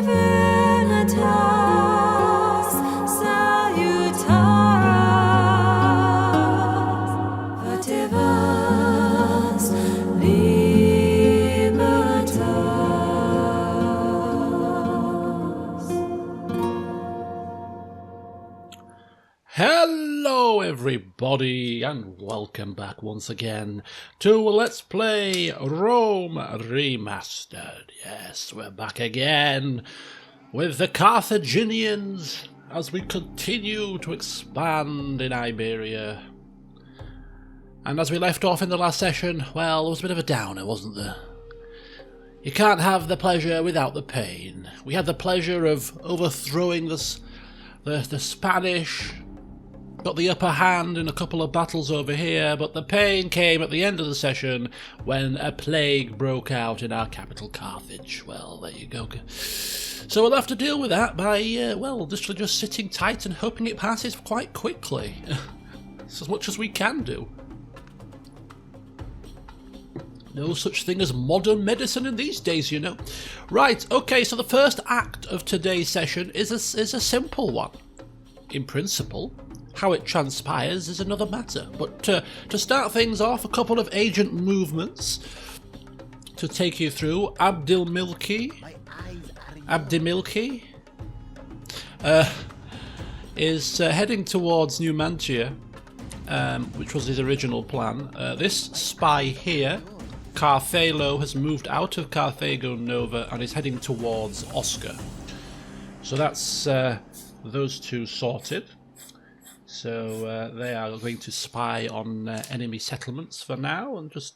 Divinitas salutaras, vativas libertas. Hello everybody and welcome back once again to Let's Play Rome Remastered. Yes, we're back again with the Carthaginians as we continue to expand in Iberia. And as we left off in the last session, well, there was a bit of a downer, wasn't there? You can't have the pleasure without the pain. We had the pleasure of overthrowing the Spanish, got the upper hand in a couple of battles over here, but the pain came at the end of the session when a plague broke out in our capital Carthage. Well, there you go. So we'll have to deal with that by, well, just sitting tight and hoping it passes quite quickly. It's as much as we can do. No such thing as modern medicine in these days, you know. Right, okay, so the first act of today's session is a simple one. In principle. How it transpires is another matter. But to start things off, a couple of agent movements to take you through. Abdimilki is heading towards Numantia, which was his original plan. This spy here, Carthalo, has moved out of Carthago Nova and is heading towards Oscar. So that's those two sorted. So they are going to spy on enemy settlements for now and just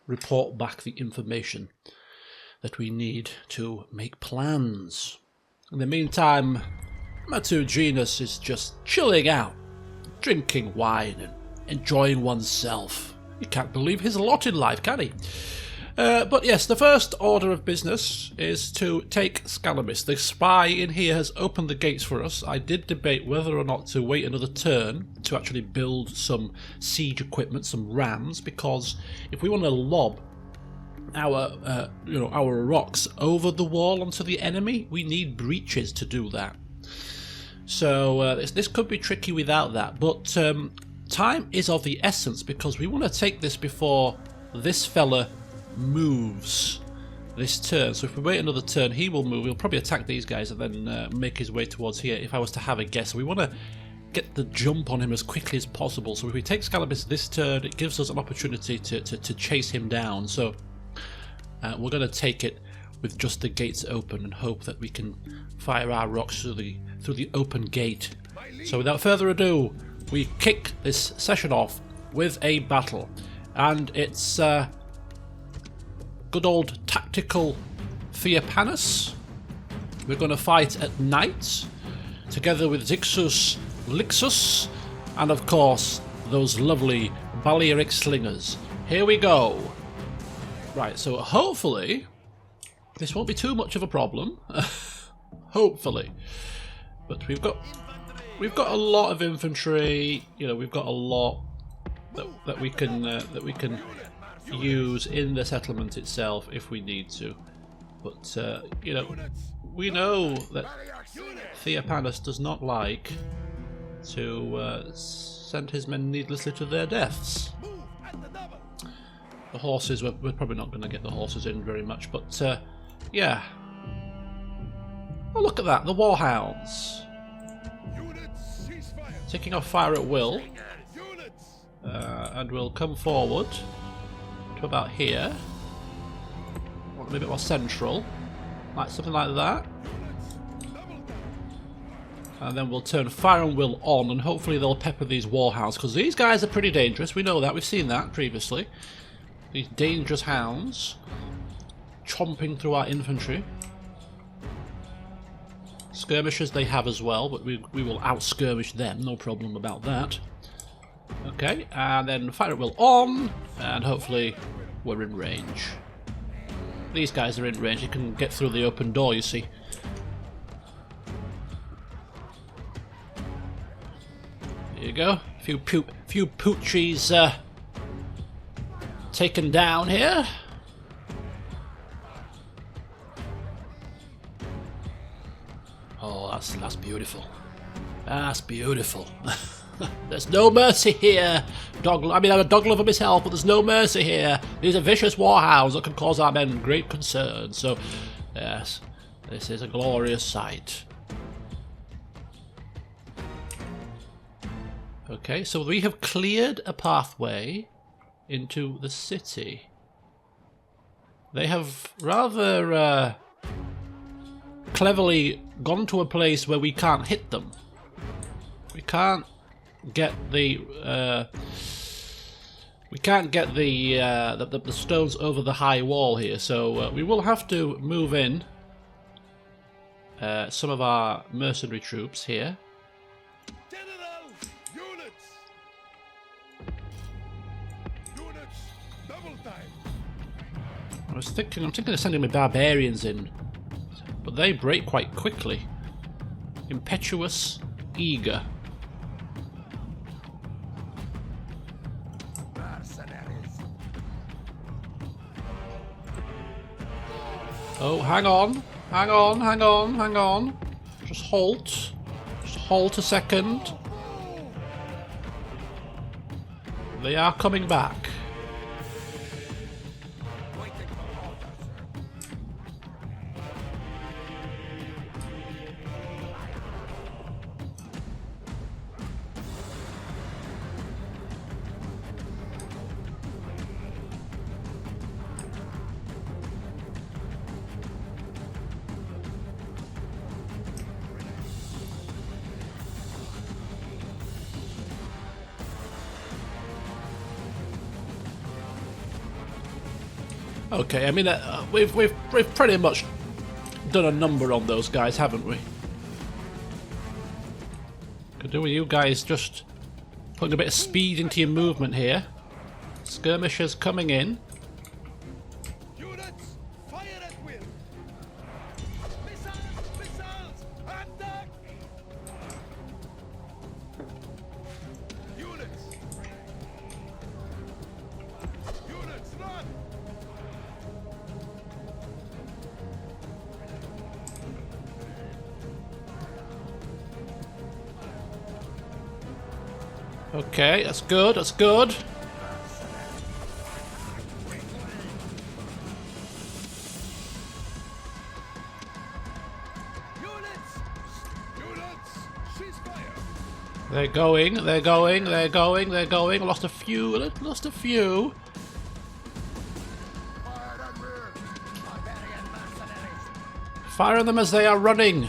report back the information that we need to make plans. In the meantime, Matuginus is just chilling out, drinking wine and enjoying oneself. You can't believe his lot in life, can he? But yes, the first order of business is to take Skalamus. The spy in here has opened the gates for us. I did debate whether or not to wait another turn to actually build some siege equipment, some rams, because if we want to lob our rocks over the wall onto the enemy, we need breaches to do that. So this could be tricky without that, but time is of the essence because we want to take this before this fella moves this turn. So if we wait another turn, he will move. He'll probably attack these guys and then make his way towards here, if I was to have a guess. We want to get the jump on him as quickly as possible. So if we take Skalamus this turn, it gives us an opportunity to chase him down. So we're going to take it with just the gates open and hope that we can fire our rocks through the open gate. So without further ado, we kick this session off with a battle, and it's good old tactical Theopanus. We're going to fight at night together with Zixus Lixus and of course those lovely Balearic slingers. Here we go. Right, so hopefully this won't be too much of a problem. Hopefully. But we've got a lot of infantry, you know, we've got a lot that we can use in the settlement itself if we need to, but you know, we know that Theopanus does not like to send his men needlessly to their deaths. The horses, we're probably not going to get the horses in very much, but yeah. Oh, look at that, the warhounds taking off fire at will, and we'll come forward to about here. Want to be a bit more central, like something like that. And then we'll turn fire and will on, and hopefully they'll pepper these warhounds, because these guys are pretty dangerous. We know that, we've seen that previously. These dangerous hounds chomping through our infantry. Skirmishers they have as well, but we will out-skirmish them, no problem about that. Okay, and then fire at will on, and hopefully we're in range. These guys are in range, you can get through the open door, you see. There you go, a few poochies taken down here. Oh, that's beautiful. That's beautiful. There's no mercy here. I mean, I'm a dog lover myself, but there's no mercy here. These are vicious warhounds that can cause our men great concern. So, yes, this is a glorious sight. Okay, so we have cleared a pathway into the city. They have rather cleverly gone to a place where we can't hit them. We can't get the the stones over the high wall here, so we will have to move in some of our mercenary troops here. General, units, double time. I'm thinking of sending my barbarians in, but they break quite quickly. Impetuous, eager. Oh, hang on. Just halt. Just halt a second. They are coming back. Okay, I mean, we've pretty much done a number on those guys, haven't we? Could do with you guys just putting a bit of speed into your movement here. Skirmishers coming in. Units, fire at will. Missiles, attack. Units, run. Okay, that's good, that's good. They're going. Lost a few. Fire on them as they are running.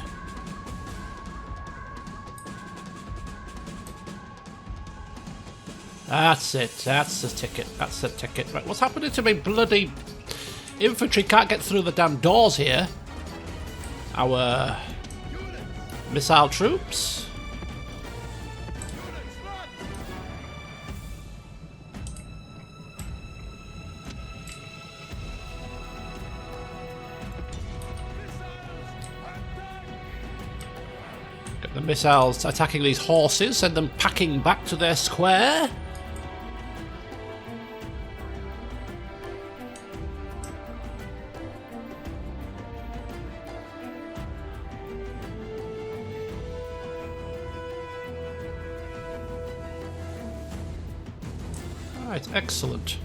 That's it. That's the ticket. Right, what's happening to me? Bloody infantry can't get through the damn doors here. Our missile troops. Get the missiles attacking these horses, send them packing back to their square. Right, excellent.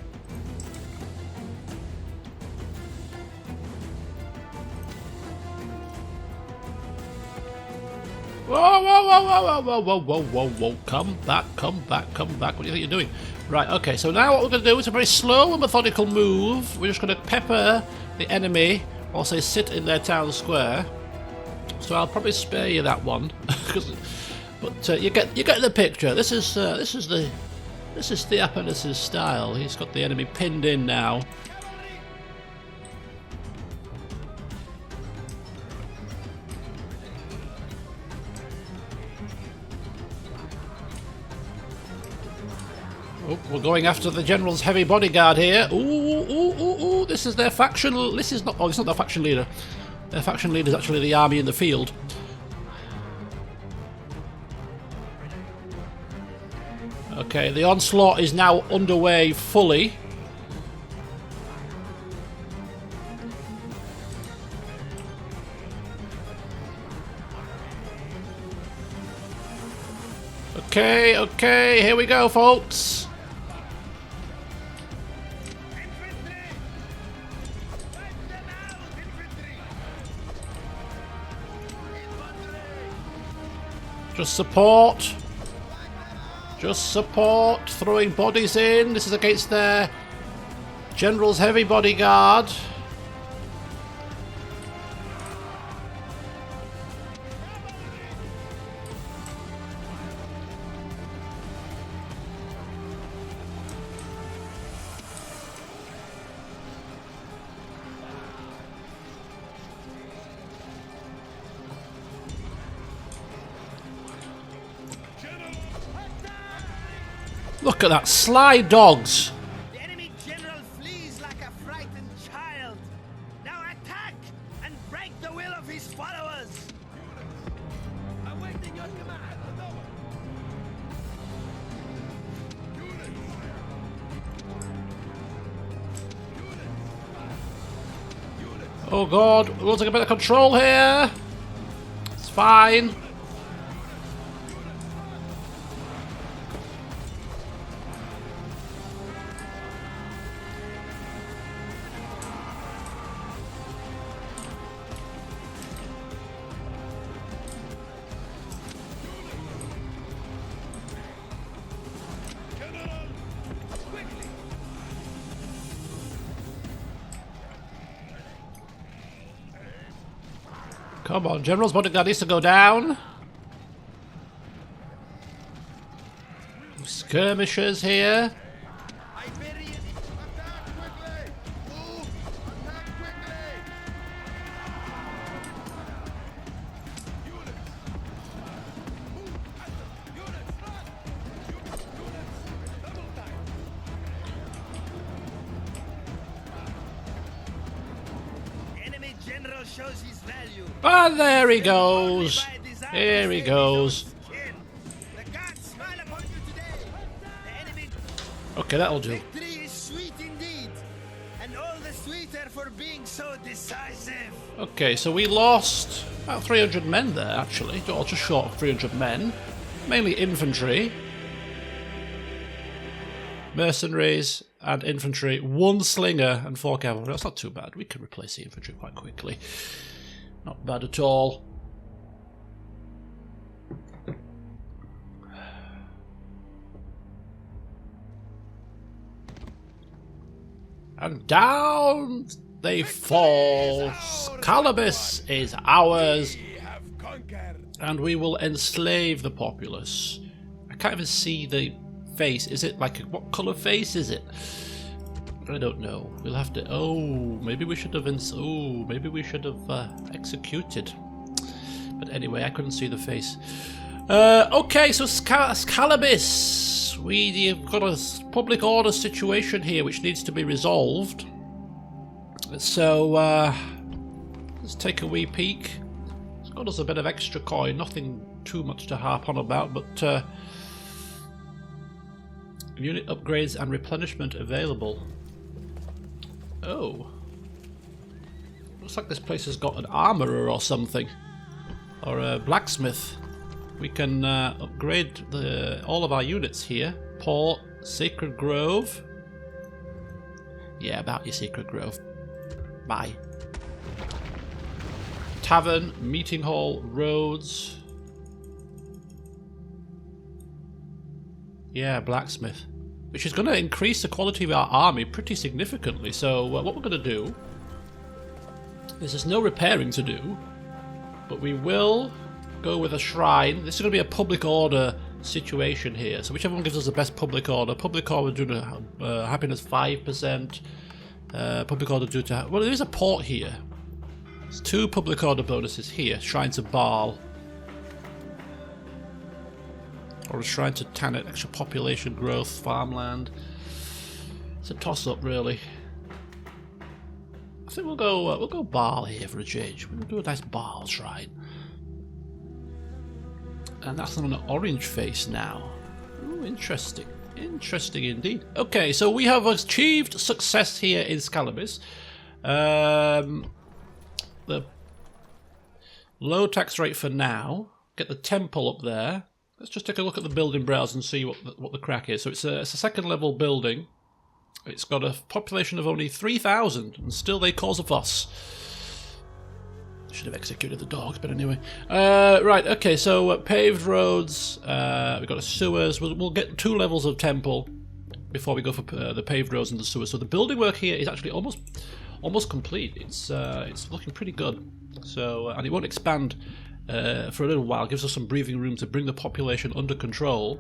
Whoa. Come back. What do you think you're doing? Right, okay, so now what we're going to do is a very slow and methodical move. We're just going to pepper the enemy whilst they sit in their town square. So I'll probably spare you that one. But you get the picture. This is Theopenis' style. He's got the enemy pinned in now. Oh, we're going after the general's heavy bodyguard here. Ooh, this is their faction. This is not. Oh, it's not their faction leader. Their faction leader is actually the army in the field. Okay, the onslaught is now underway fully. Okay, okay, here we go, folks. Infantry! Wipe them out, infantry! Infantry! Just support. Just support. Throwing bodies in. This is against their general's heavy bodyguard. Look at that, sly dogs. The enemy general flees like a frightened child. Now attack and break the will of his followers. Awaiting your command! Units! Oh god, we'll take a bit of control here. It's fine. Come on, General's bodyguard needs to go down. Skirmishers here. Iberia! Attack quickly! Move! Attack quickly! Units! Move! Units! Run! Units! Double time! Enemy general shows his value. Ah, there he goes. Here he goes. The gods smile upon you today. The enemy Okay, that'll do. victory is sweet indeed, and all the sweeter for being so decisive. Okay, so we lost about 300 men there, actually. Or just short of 300 men. Mainly infantry. Mercenaries and infantry. 1 slinger and 4 cavalry. That's not too bad. We can replace the infantry quite quickly. Not bad at all. And down they fall. Skalamus is ours. We have conquered! And we will enslave the populace. I can't even see the face. Is it like what colour face is it? I don't know. We'll have to. Oh, maybe we should have. Maybe we should have executed. But anyway, I couldn't see the face. Okay, so Skalamus. We've got a public order situation here which needs to be resolved. So let's take a wee peek. It's got us a bit of extra coin. Nothing too much to harp on about, but unit upgrades and replenishment available. Oh. Looks like this place has got an armourer or something. Or a blacksmith. We can upgrade all of our units here. Port, Sacred Grove. Yeah, about your Sacred Grove. Bye. Tavern, Meeting Hall, Roads. Yeah, blacksmith. Which is going to increase the quality of our army pretty significantly. So what we're going to do is there's no repairing to do, but we will go with a shrine. This is going to be a public order situation here. So whichever one gives us the best public order. Public order due to happiness 5%. Public order due to... Well, there is a port here. There's 2 public order bonuses here. Shrine to Baal. Or a shrine to Tanit, extra population growth, farmland. It's a toss-up, really. I think we'll go Baal here for a change. We'll do a nice Baal shrine. And that's on an orange face now. Ooh, interesting. Interesting indeed. Okay, so we have achieved success here in Skalamus. The low tax rate for now. Get the temple up there. let's just take a look at the building browse and see what the crack is. So it's a second level building. It's got a population of only 3,000, and still they cause a fuss. Should have executed the dogs, but anyway. Right, okay, so paved roads, we've got a sewers. We'll get 2 levels of temple before we go for the paved roads and the sewers. So the building work here is actually almost complete. It's looking pretty good. So and it won't expand for a little while. It gives us some breathing room to bring the population under control,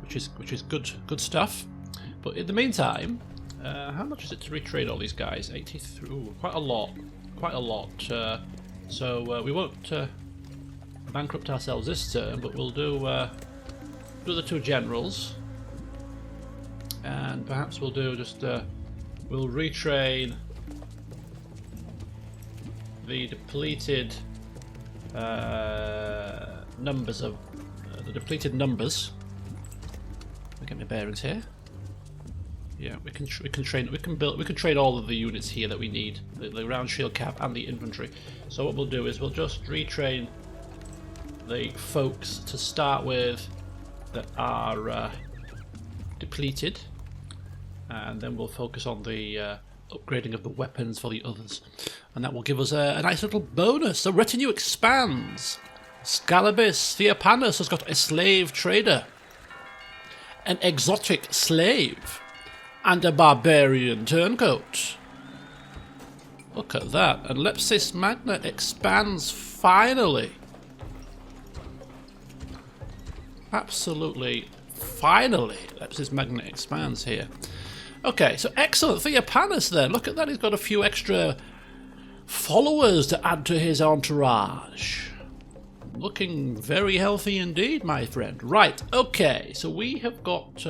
which is good stuff. But in the meantime, how much is it to retrade all these guys? 83. Ooh, quite a lot. So we won't bankrupt ourselves this turn, but we'll do the 2 generals, and perhaps we'll do just we'll retrain the depleted numbers of the depleted numbers. Let me get my bearings here. Yeah, we can trade all of the units here that we need, the round shield cap and the infantry. So what we'll do is we'll just retrain the folks to start with that are depleted, and then we'll focus on the upgrading of the weapons for the others, and that will give us a nice little bonus. The retinue expands. Skalamus Theopanos has got a slave trader, an exotic slave, and a barbarian turncoat. Look at that. And Lepsis Magna expands finally. Absolutely finally. Lepsis Magna expands here. Okay, so excellent. Theopanos then. Look at that. He's got a few extra followers to add to his entourage. Looking very healthy indeed, my friend. Right, okay. So we have got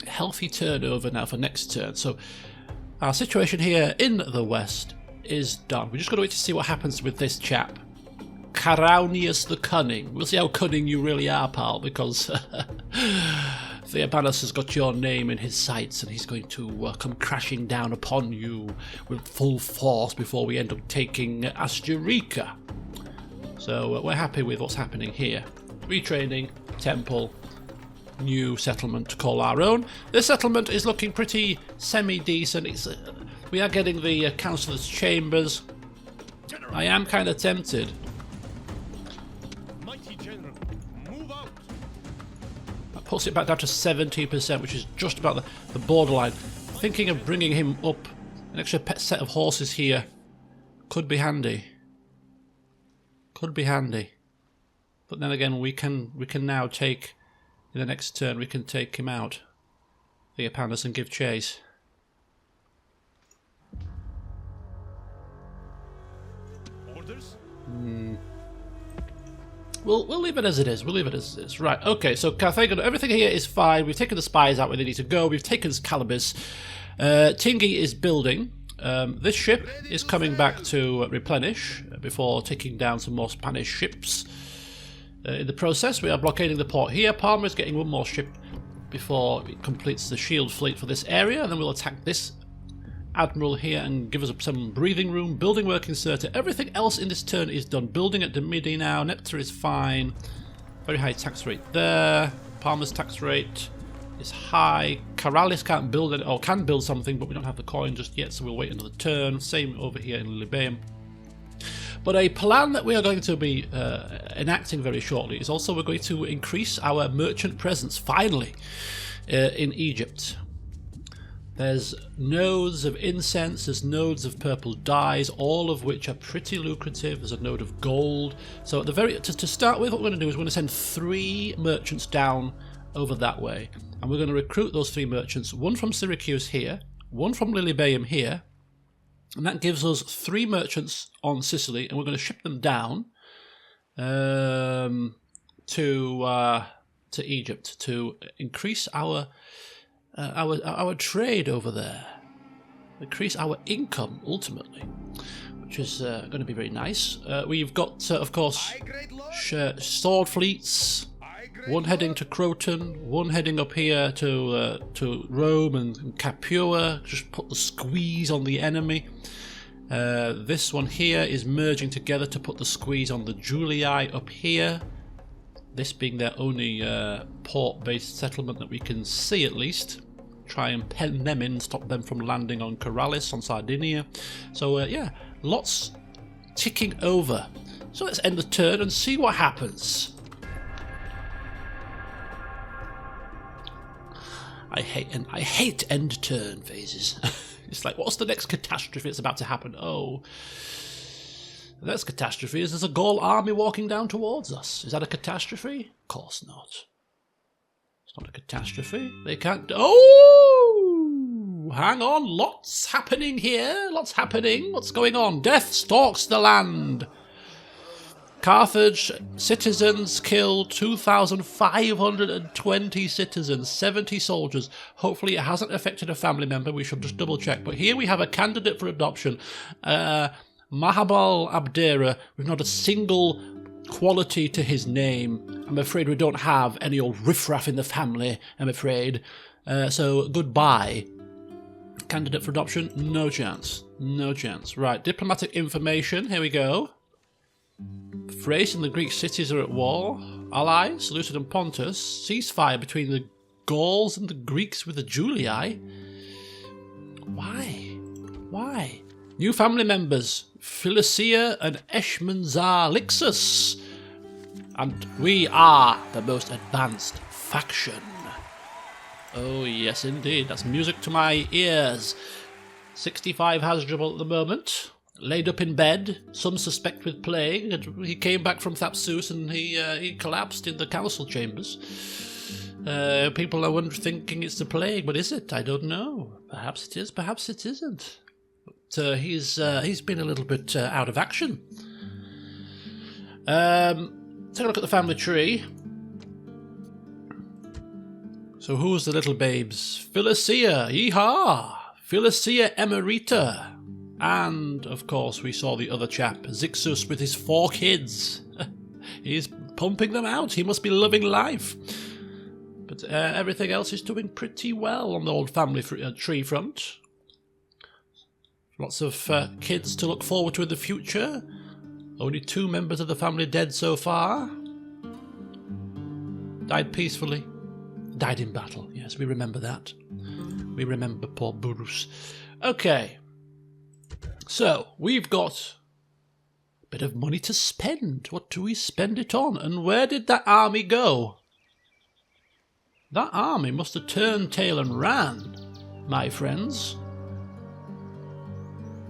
healthy turnover now for next turn. So our situation here in the west is done. We're just going to wait to see what happens with this chap, Caraunius the Cunning. We'll see how cunning you really are, pal, because Theopanos has got your name in his sights, and he's going to come crashing down upon you with full force before we end up taking Asturica. So we're happy with what's happening here. Retraining, temple, new settlement to call our own. This settlement is looking pretty semi-decent. We are getting the councillor's chambers. I am kind of tempted. Mighty General, move out. That puts it back down to 70%, which is just about the borderline. Thinking of bringing him up. An extra set of horses here could be handy. Could be handy. But then again, we can now take, in the next turn, we can take him out, Theopanos, and give chase. Orders? We'll leave it as it is. We'll leave it as it is. Right, okay, so Carthage, everything here is fine. We've taken the spies out where they need to go. We've taken Skalamus. Tingy is building. This ship is coming back to replenish before taking down some more Spanish ships. In the process, we are blockading the port here. Palmer is getting one more ship before it completes the shield fleet for this area, and then we'll attack this admiral here and give us some breathing room. Building work inserted. Everything else in this turn is done. Building at Demidi now. Nepta is fine. Very high tax rate there. Palmer's tax rate is high. Karalis can't build it, or can build something, but we don't have the coin just yet, so we'll wait another turn. Same over here in Libeum. But a plan that we are going to be enacting very shortly is also we're going to increase our merchant presence, finally, in Egypt. There's nodes of incense, there's nodes of purple dyes, all of which are pretty lucrative. There's a node of gold. So at the to start with, what we're going to do is we're going to send 3 merchants down over that way. And we're going to recruit those 3 merchants, one from Syracuse here, one from Lilybaeum here, and that gives us 3 merchants on Sicily, and we're going to ship them down to Egypt to increase our trade over there, increase our income ultimately, which is going to be very nice. We've got, of course, sword fleets. One heading to Croton, one heading up here to Rome and Capua. Just put the squeeze on the enemy. This one here is merging together to put the squeeze on the Julii up here. This being their only port-based settlement that we can see at least. Try and pen them in, stop them from landing on Corrales, on Sardinia. So yeah, lots ticking over. So let's end the turn and see what happens. I hate end turn phases. It's like, what's the next catastrophe that's about to happen? Oh, the next catastrophe is there's a Gaul army walking down towards us. Is that a catastrophe? Of course not. It's not a catastrophe. They can't... Oh! Hang on. Lots happening here. Lots happening. What's going on? Death stalks the land. Carthage citizens killed 2,520 citizens, 70 soldiers. Hopefully it hasn't affected a family member. We should just double check. But here we have a candidate for adoption. Mahabal Abdera, with not a single quality to his name. I'm afraid we don't have any old riffraff in the family, I'm afraid. So, goodbye. Candidate for adoption? No chance. No chance. Right, diplomatic information. Here we go. Thrace and the Greek cities are at war. Allies, Lucid and Pontus. Ceasefire between the Gauls and the Greeks with the Julii. Why? Why? New family members, Philocia and Eshmanzar Lixus. And we are the most advanced faction. Oh yes indeed, that's music to my ears. 65 Hasdrubal at the moment, laid up in bed, some suspect with plague. He came back from Thapsus and he collapsed in the council chambers. People are thinking it's the plague, but is it? I don't know. Perhaps it is, perhaps it isn't. He's been a little bit out of action. Take a look at the family tree. So who's the little babes? Philocia, yeehaw! Philocia Emerita. And, of course, we saw the other chap, Zixus, with his 4 kids. He's pumping them out. He must be loving life. But everything else is doing pretty well on the old family tree front. Lots of kids to look forward to in the future. Only 2 members of the family dead so far. Died peacefully. Died in battle. Yes, we remember that. We remember poor Burus. Okay. So, we've got a bit of money to spend. What do we spend it on? And where did that army go? That army must have turned tail and ran, my friends.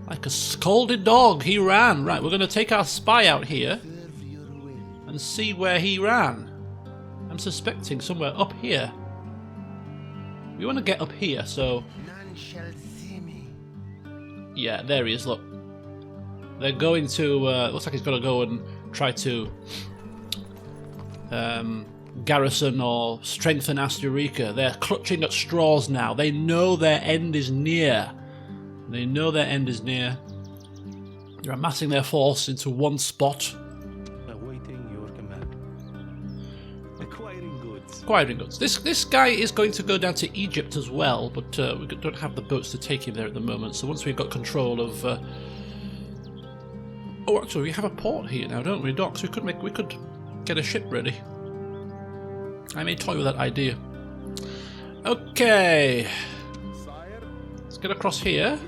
Like a scalded dog, he ran. Right, we're going to take our spy out here and see where he ran. I'm suspecting somewhere up here. We want to get up here, so... None shall see me. Yeah, there he is, look. They're going to... looks like he's going to go and try to garrison or strengthen Asturica. They're clutching at straws now. They know their end is near. They know their end is near. They're amassing their force into one spot. Awaiting your command. Acquiring goods. Acquiring goods. This guy is going to go down to Egypt as well, but we don't have the boats to take him there at the moment. So once we've got control of... Oh, actually, we have a port here now, don't we, docks? We could get a ship ready. I may toy with that idea. Okay. Let's get across here.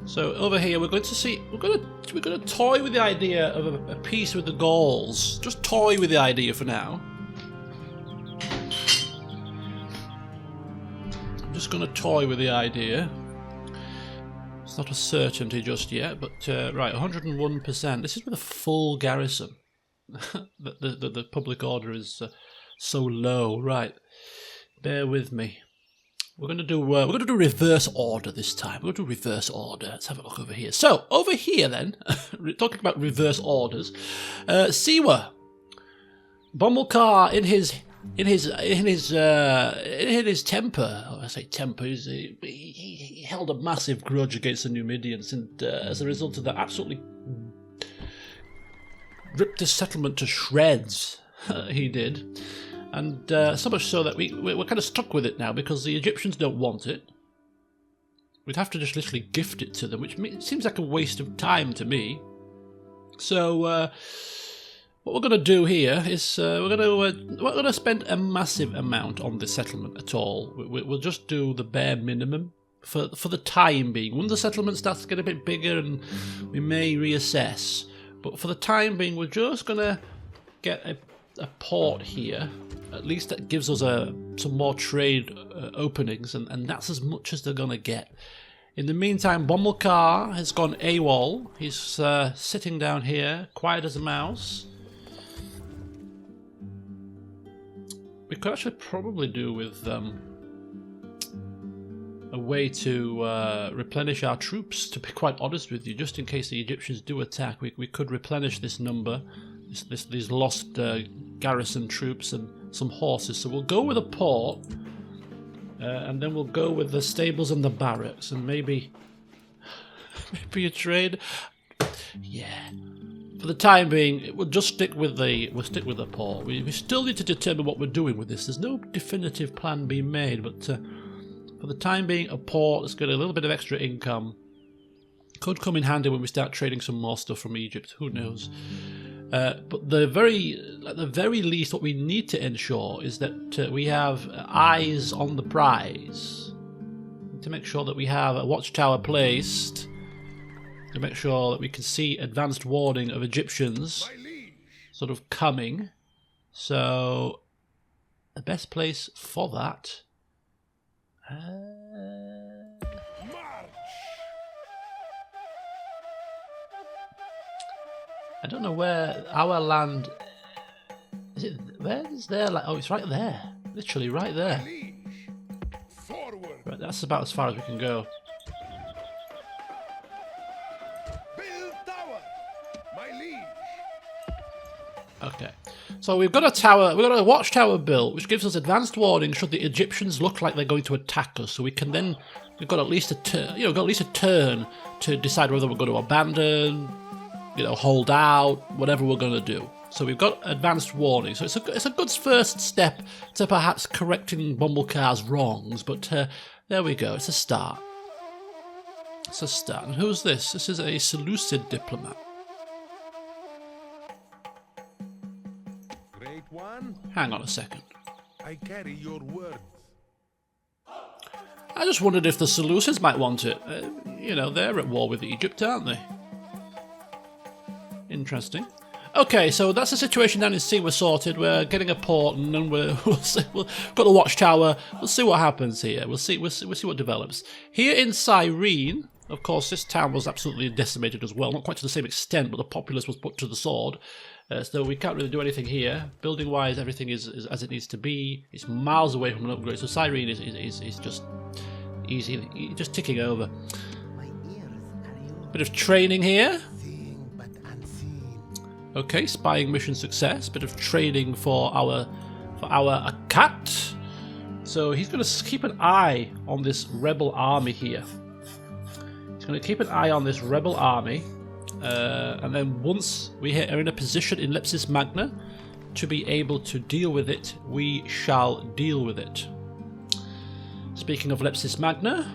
So over here, we're going to see. We're going to toy with the idea of a peace with the Gauls. Just toy with the idea for now. I'm just going to toy with the idea. It's not a certainty just yet, but right, 101%. This is with a full garrison. the public order is so low. Right, bear with me. We're going to do reverse order this time. We're going to do reverse order. Let's have a look over here. So over here, then, talking about reverse orders, Siwa, Bomilcar in his temper. Oh, I say temper. He held a massive grudge against the Numidians, and as a result of that, absolutely ripped the settlement to shreds. He did. And so much so that we're kind of stuck with it now because the Egyptians don't want it. We'd have to just literally gift it to them, which seems like a waste of time to me. So what we're going to do here is we're going to spend a massive amount on this settlement at all. We'll just do the bare minimum for the time being. When the settlement starts to get a bit bigger, and we may reassess. But for the time being, we're just going to get a port here. At least that gives us some more trade openings, and that's as much as they're going to get. In the meantime, Bomilcar has gone AWOL. He's sitting down here, quiet as a mouse. We could actually probably do with a way to replenish our troops, to be quite honest with you, just in case the Egyptians do attack. We could replenish this number, these lost garrison troops and some horses. So we'll go with a port, and then we'll go with the stables and the barracks, and maybe a trade. Yeah. For the time being, we'll just stick with the port. We still need to determine what we're doing with this. There's no definitive plan being made, but for the time being, a port that's got a little bit of extra income could come in handy when we start trading some more stuff from Egypt. Who knows? But at the very least, what we need to ensure is that we have eyes on the prize. To make sure that we have a watchtower placed, to make sure that we can see advanced warning of Egyptians sort of coming. So the best place for that. I don't know where our land is. Where is their land? Oh, it's right there, literally right there. Right, that's about as far as we can go. Okay, so we've got a tower. We've got a watchtower built, which gives us advanced warning should the Egyptians look like they're going to attack us. So we can then we've got at least a turn to decide whether we're going to abandon, hold out, whatever we're going to do. So we've got advanced warning. So it's a good first step to perhaps correcting Bomilcar's wrongs. But there we go. It's a start. It's a start. And who's this? This is a Seleucid diplomat. Great one. Hang on a second. I carry your words. I just wondered if the Seleucids might want it. They're at war with Egypt, aren't they? Interesting. Okay, so that's the situation down in sea. We're sorted. We're getting a port, and then we've got the watchtower. We'll see what happens here. We'll see what develops. Here in Cyrene, of course, this town was absolutely decimated as well. Not quite to the same extent, but the populace was put to the sword. So we can't really do anything here. Building-wise, everything is as it needs to be. It's miles away from an upgrade, so Cyrene is just easy, just ticking over. Bit of training here. Okay, spying mission success. Bit of training for our cat. So he's going to keep an eye on this rebel army here. He's going to keep an eye on this rebel army, and then once we are in a position in Leptis Magna to be able to deal with it, we shall deal with it. Speaking of Leptis Magna,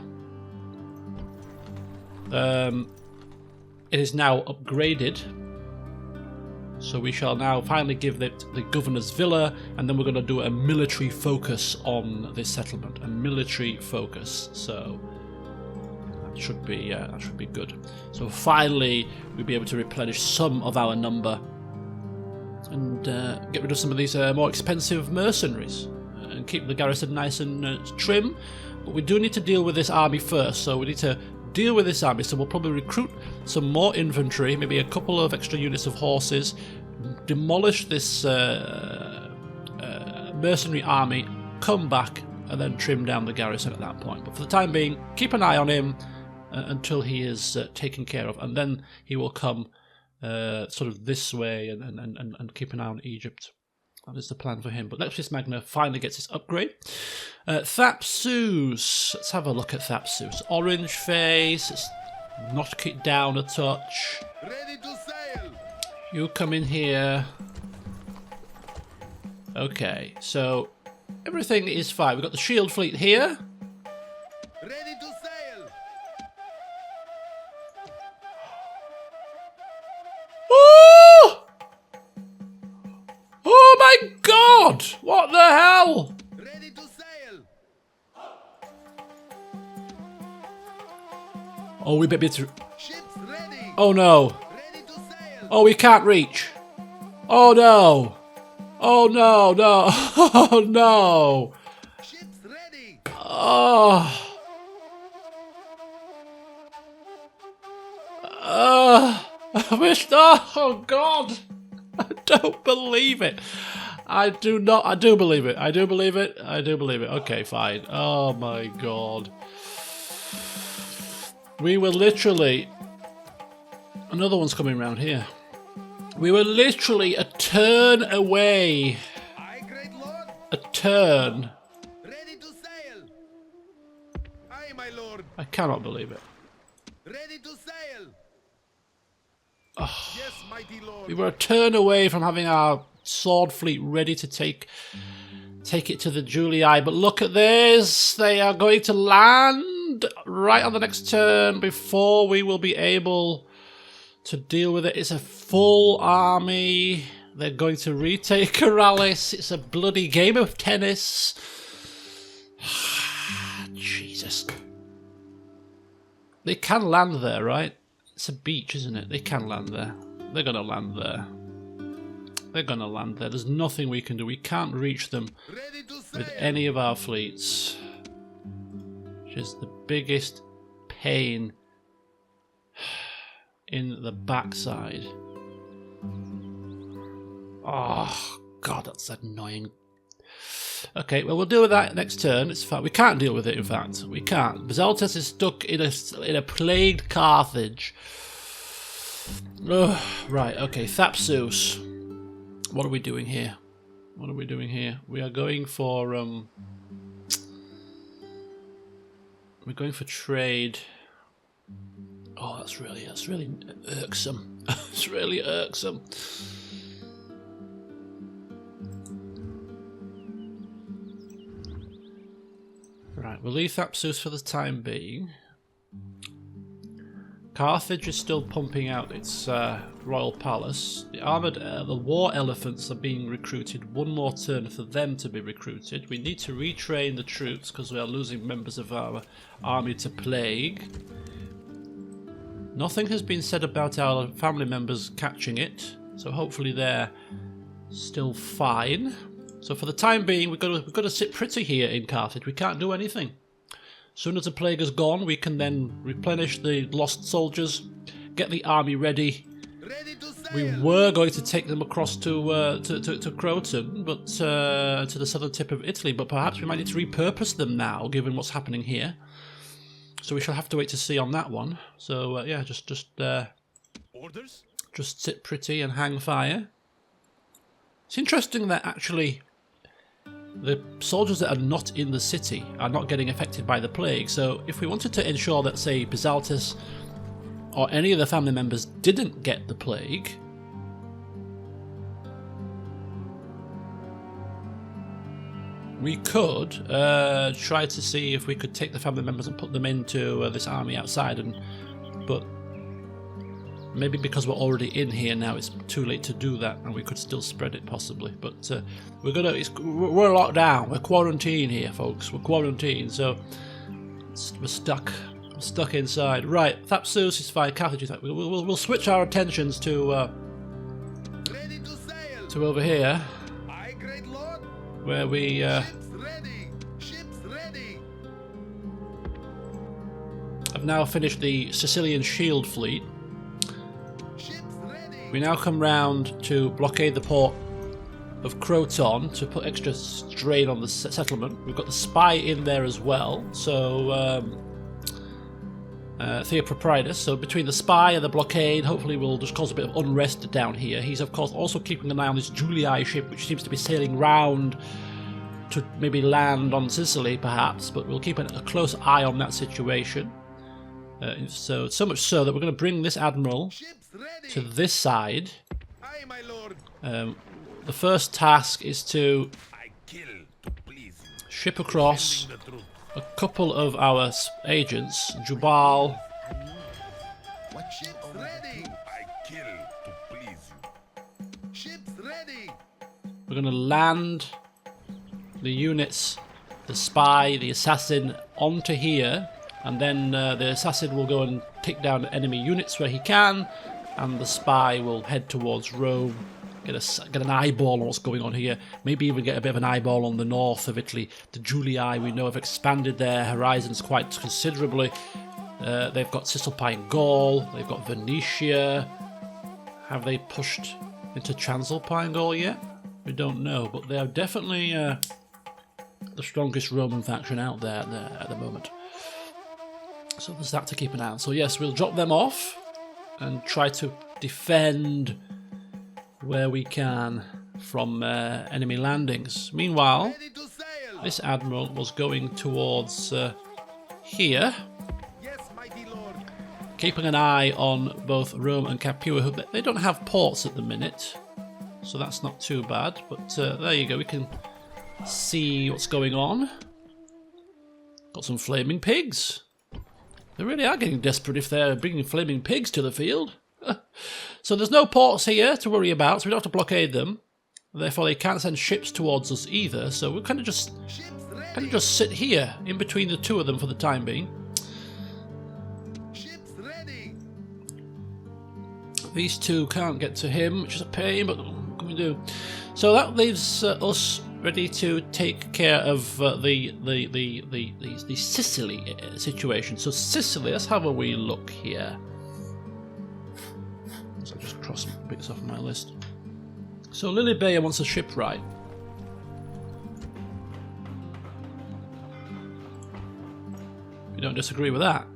it is now upgraded. So we shall now finally give it the governor's villa, and then we're going to do a military focus on this settlement. A military focus. So that should be good. So finally we'll be able to replenish some of our number and get rid of some of these more expensive mercenaries and keep the garrison nice and trim. But we do need to deal with this army first. So we need to deal with this army, so we'll probably recruit some more infantry, maybe a couple of extra units of horses, demolish this mercenary army, come back, and then trim down the garrison at that point. But for the time being, keep an eye on him until he is taken care of, and then he will come sort of this way and keep an eye on Egypt. That is the plan for him. But Leptis Magna finally gets its upgrade. Thapsus. Let's have a look at Thapsus. Orange face. Let's knock it down a touch. Ready to sail. You come in here. Okay, so everything is fine. We've got the shield fleet here. Ready to sail. Oh! my god! What the hell? Ready to sail. Oh, we better be through. Ships ready. Oh no. Ready to sail. Oh, we can't reach. Oh no. Oh no, no. Oh no. Ships ready. Oh. Oh god. I don't believe it. I do not. I do believe it. I do believe it. I do believe it. Okay, fine. Oh my god. We were literally... Another one's coming around here. We were literally a turn away. Aye, great lord. A turn. Ready to sail. Aye, my lord. I cannot believe it. Ready to sail. Oh, Yes, mighty lord. we were a turn away from having our sword fleet ready to take it to the Julii. But look at this. They are going to land right on the next turn before we will be able to deal with it. It's a full army. They're going to retake Corrales. It's a bloody game of tennis. Jesus. They can land there, right? It's a beach, isn't it? They can land there. They're going to land there. They're going to land there. There's nothing we can do. We can't reach them Ready to sail. with any of our fleets. Which is the biggest pain in the backside. Oh, God, that's annoying. Okay, well, we'll deal with that next turn. It's fine. We can't deal with it, in fact. We can't. Bazaltus is stuck in a plagued Carthage. Oh, right, okay. Thapsus. What are we doing here? What are we doing here? We are going for, we're going for trade. Oh, that's really irksome. It's really irksome. Right, we'll leave Thapsus for the time being. Carthage is still pumping out its royal palace. The war elephants are being recruited. One more turn for them to be recruited. We need to retrain the troops because we are losing members of our army to plague. Nothing has been said about our family members catching it, so hopefully they're still fine. So for the time being, we've got to sit pretty here in Carthage. We can't do anything. As soon as the plague is gone, we can then replenish the lost soldiers, get the army ready. Ready to sail. We were going to take them across to Croton, but to the southern tip of Italy. But perhaps we might need to repurpose them now, given what's happening here. So we shall have to wait to see on that one. So yeah, just Orders. just sit pretty and hang fire. It's interesting that actually the soldiers that are not in the city are not getting affected by the plague. So if we wanted to ensure that, say, Bazaltus or any of the family members didn't get the plague, we could try to see if we could take the family members and put them into this army outside, but maybe because we're already in here now, it's too late to do that, and we could still spread it possibly. But we're locked down. We're quarantined here, folks. We're quarantined, so we're stuck. We're stuck inside. Right, Thapsus is fine. Carthage is fine. We'll switch our attentions to Ready to sail. to over here, Aye, great lord. where we Ships ready. Ships ready. have now finished the Sicilian shield fleet. Ships ready. We now come round to blockade the port of Croton to put extra strain on the settlement. We've got the spy in there as well, so Theopropritus. So between the spy and the blockade, hopefully we'll just cause a bit of unrest down here. He's of course also keeping an eye on this Julii ship, which seems to be sailing round to maybe land on Sicily, perhaps. But we'll keep a close eye on that situation. So much so that we're going to bring this admiral Ships ready. to this side. Aye, my lord. The first task is to I kill to please you. ship across Defending the truth. a couple of our agents, Jubal. Ships ready. I kill to please you. Ships ready. We're We're going to land the units, the spy, the assassin, onto here, and then the assassin will go and take down enemy units where he can, and the spy will head towards Rome, get an eyeball on what's going on here, maybe even get a bit of an eyeball on the north of Italy. The Julii, we know, have expanded their horizons quite considerably. They've got Cisalpine Gaul, they've got Venetia. Have they pushed into Transalpine Gaul yet? We don't know, but they are definitely the strongest Roman faction out there at the moment. So there's that to keep an eye on. So yes, we'll drop them off and try to defend where we can from enemy landings. Meanwhile, Ready to sail. this admiral was going towards here, Yes, mighty lord. keeping an eye on both Rome and Capua, who they don't have ports at the minute, so that's not too bad. But there you go, we can see what's going on. Got some flaming pigs. They really are getting desperate if they're bringing flaming pigs to the field. So there's no ports here to worry about, so we don't have to blockade them. Therefore, they can't send ships towards us either. So we'll kind of just sit here in between the two of them for the time being. Ships ready. These two can't get to him, which is a pain, but what can we do? So that leaves us ready to take care of the Sicily situation. So Sicily, let's have a wee look here. So I'll just cross bits off my list. So Lilybaea wants a shipwright. We don't disagree with that.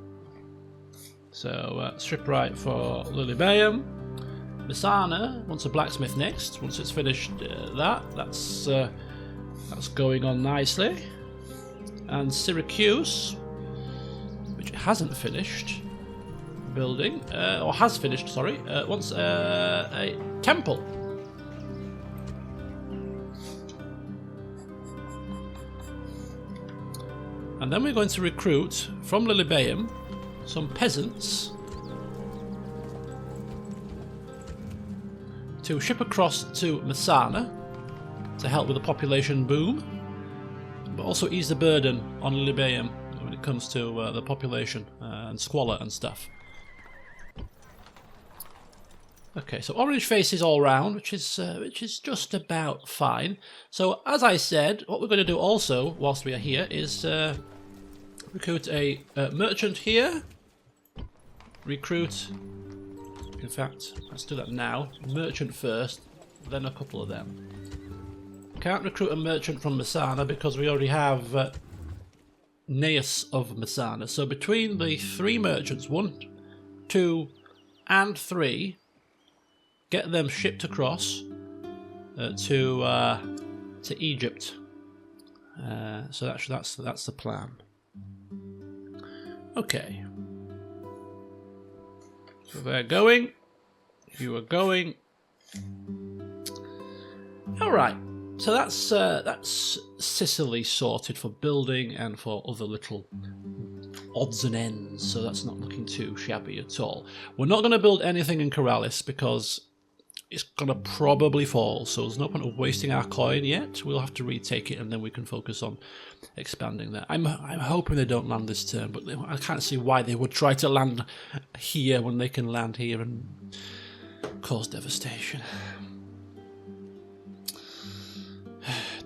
So shipwright for Lilybaea. Messana wants a blacksmith next. Once it's finished that's going on nicely. And Syracuse, which hasn't finished building, or has finished, sorry, wants a temple. And then we're going to recruit from Lilybaea some peasants to ship across to Messana to help with the population boom, but also ease the burden on Lilybaea when it comes to the population and squalor and stuff. Okay, so orange faces all round, which is just about fine. So as I said, what we're going to do also whilst we are here is recruit a merchant here. Recruit. In fact, let's do that now. Merchant first, then a couple of them. Can't recruit a merchant from Messana because we already have Gnaeus of Messana. So between the three merchants, 1, 2, and 3, get them shipped across to Egypt. So that's the plan. Okay. So they're going. You are going. All right. So that's Sicily sorted for building and for other little odds and ends. So that's not looking too shabby at all. We're not going to build anything in Corellis because it's going to probably fall. So there's no point of wasting our coin yet. We'll have to retake it and then we can focus on expanding that. I'm hoping they don't land this turn, but I can't see why they would try to land here when they can land here and cause devastation.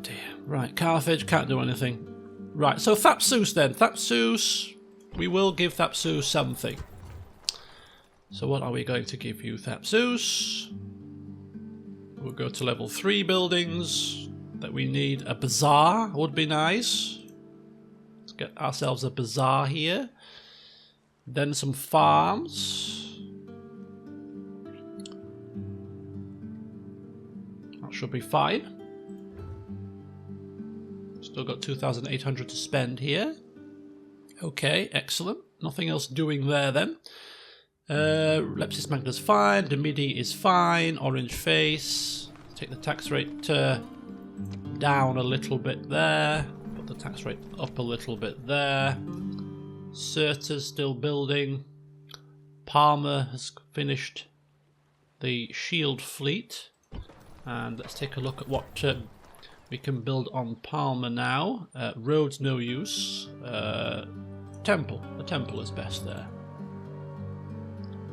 Dear. Right, Carthage can't do anything. Right, so Thapsus then. Thapsus, we will give Thapsus something. So what are we going to give you, Thapsus? We'll go to level 3 buildings that we need. A bazaar would be nice. Let's get ourselves a bazaar here. Then some farms. That should be fine. Still got 2,800 to spend here. Okay, excellent. Nothing else doing there then. Lepsis Magna's fine, Demidi is fine, Orange Face, take the tax rate down a little bit there, put the tax rate up a little bit there. Cirta's still building, Parma has finished the shield fleet, And let's take a look at what we can build on Palma now. Roads, no use. Temple. The temple is best there.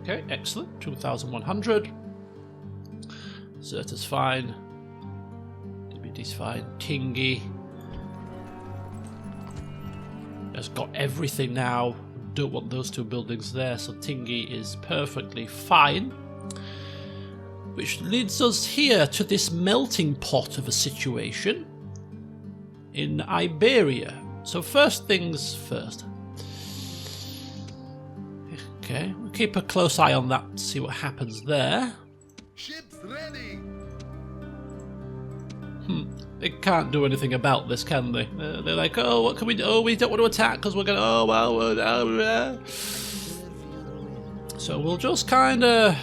Okay, excellent. 2,100. Zerta's fine. DBD's fine. Tingy has got everything now. Don't want those two buildings there, so Tingy is perfectly fine. Which leads us here to this melting pot of a situation in Iberia. So first things first. Okay, we'll keep a close eye on that, see what happens there. Ships ready. They can't do anything about this, can they? They're like, oh, what can we do? Oh, we don't want to attack because we're going to, oh, well, so we'll just kind of...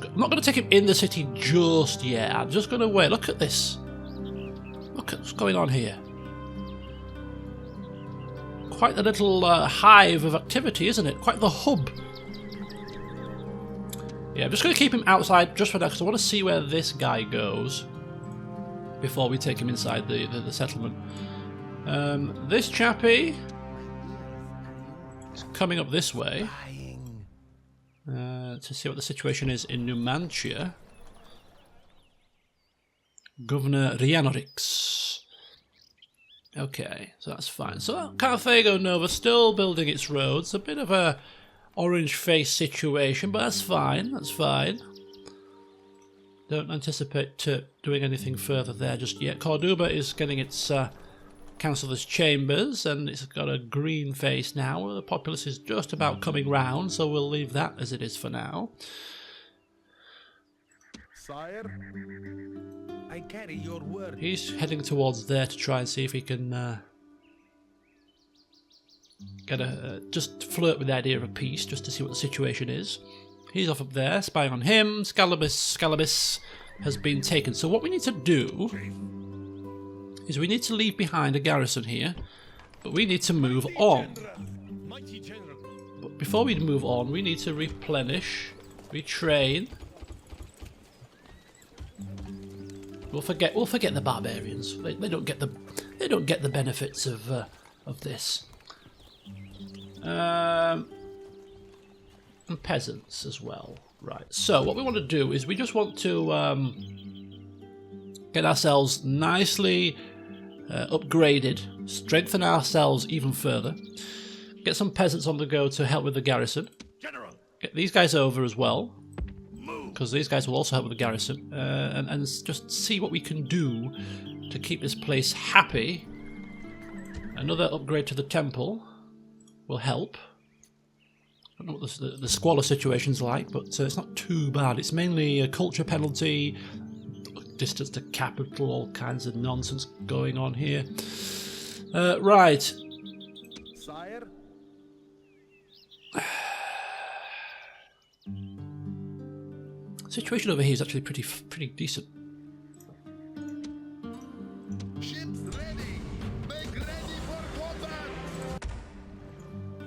I'm not going to take him in the city just yet. I'm just going to wait. Look at this. Look at what's going on here. Quite the little hive of activity, isn't it? Quite the hub. Yeah, I'm just going to keep him outside just for now because I want to see where this guy goes before we take him inside the settlement. This chappie is coming up this way to see what the situation is in Numantia. Governor Rianorix. Okay, so that's fine. So Carthago Nova still building its roads. A bit of a orange face situation, but that's fine. That's fine. Don't anticipate doing anything further there just yet. Corduba is getting its councillor's chambers, and it's got a green face now. The populace is just about coming round, so we'll leave that as it is for now. Sire, I carry your word. He's heading towards there to try and see if he can get just flirt with the idea of a peace, just to see what the situation is. He's off up there, spying on him. Skalamus has been taken. So what we need to do is we need to leave behind a garrison here, but we need to move on. But before we move on, we need to replenish, retrain. We'll forget the barbarians. They don't get the benefits of this. And peasants as well. Right. So what we want to do is we just want to get ourselves nicely upgraded, strengthen ourselves even further, get some peasants on the go to help with the garrison. General. Get these guys over as well, because these guys will also help with the garrison, and just see what we can do to keep this place happy. Another upgrade to the temple will help. I don't know what the squalor situation's like, but it's not too bad. It's mainly a culture penalty, distance to capital, all kinds of nonsense going on here. Right. Sire. Situation over here is actually pretty decent. Ships ready. Make ready for combat.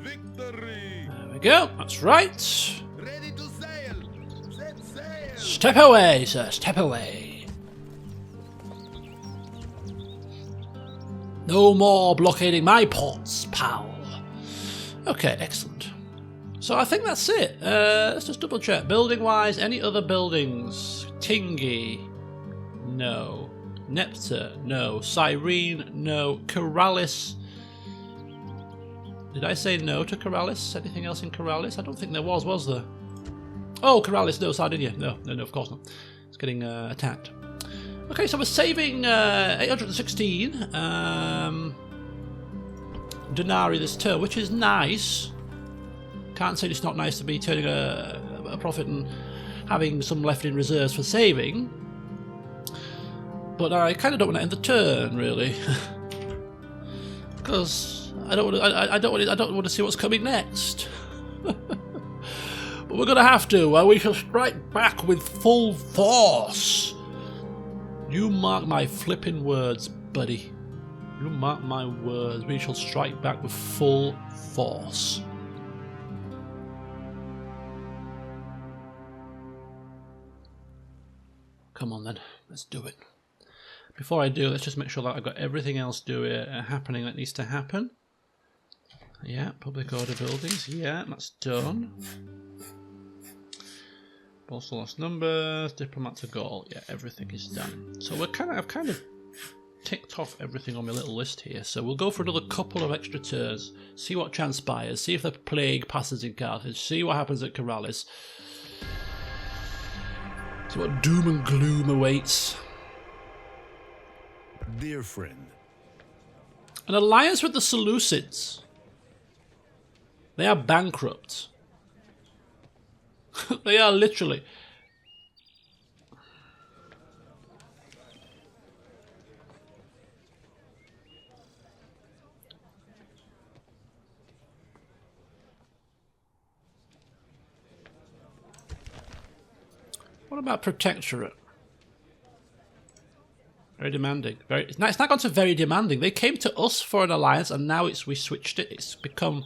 Victory. There we go. That's right. Ready to sail. Set sail. Step away, sir. Step away. No more blockading my ports, pal. Okay, excellent. So I think that's it. Let's just double check. Building wise, any other buildings? Tingy? No. Nepta? No. Cyrene? No. Corralis? Did I say no to Corralis? Anything else in Corralis? I don't think there was there? Oh, Corralis, no. Sardinia? No, of course not. It's getting attacked. Okay, so we're saving 816 denarii this turn, which is nice. Can't say it's not nice to be turning a profit and having some left in reserves for saving. But I kind of don't want to end the turn, really, because I don't want to see what's coming next. But we're going to have to. We shall strike back with full force. You mark my flipping words, buddy. You mark my words. We shall strike back with full force. Come on then, let's do it. Before I do, let's just make sure that I've got everything else happening that needs to happen. Yeah, public order buildings. Yeah, that's done. Postal lost numbers, diplomat to Gaul. Yeah, everything is done. So I've kind of ticked off everything on my little list here. So we'll go for another couple of extra turns, see what transpires, see if the plague passes in Carthage, see what happens at Corrales, see what doom and gloom awaits. Dear friend. An alliance with the Seleucids. They are bankrupt. They are literally. What about Protectorate? Very demanding. It's not gone to very demanding. They came to us for an alliance, and now we switched it. It's become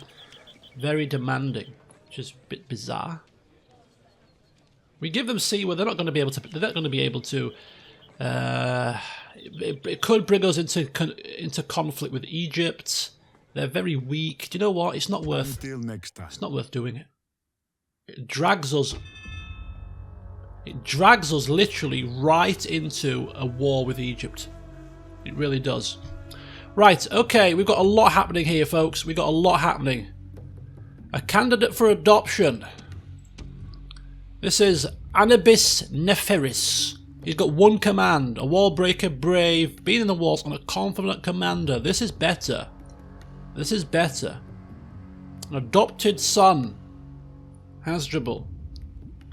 very demanding, which is a bit bizarre. We give them C, where they're not going to be able to. They're not going to be able to. It could bring us into conflict with Egypt. They're very weak. Do you know what? It's not worth. Until next time. It's not worth doing it. It drags us. It drags us literally right into a war with Egypt. It really does. Right, okay, we've got a lot happening here, folks. We've got a lot happening. A candidate for adoption. This is Anubis Neferis. He's got one command. A wall breaker, brave, been in the wars, and a confident commander. This is better. This is better. An adopted son. Hasdrubal.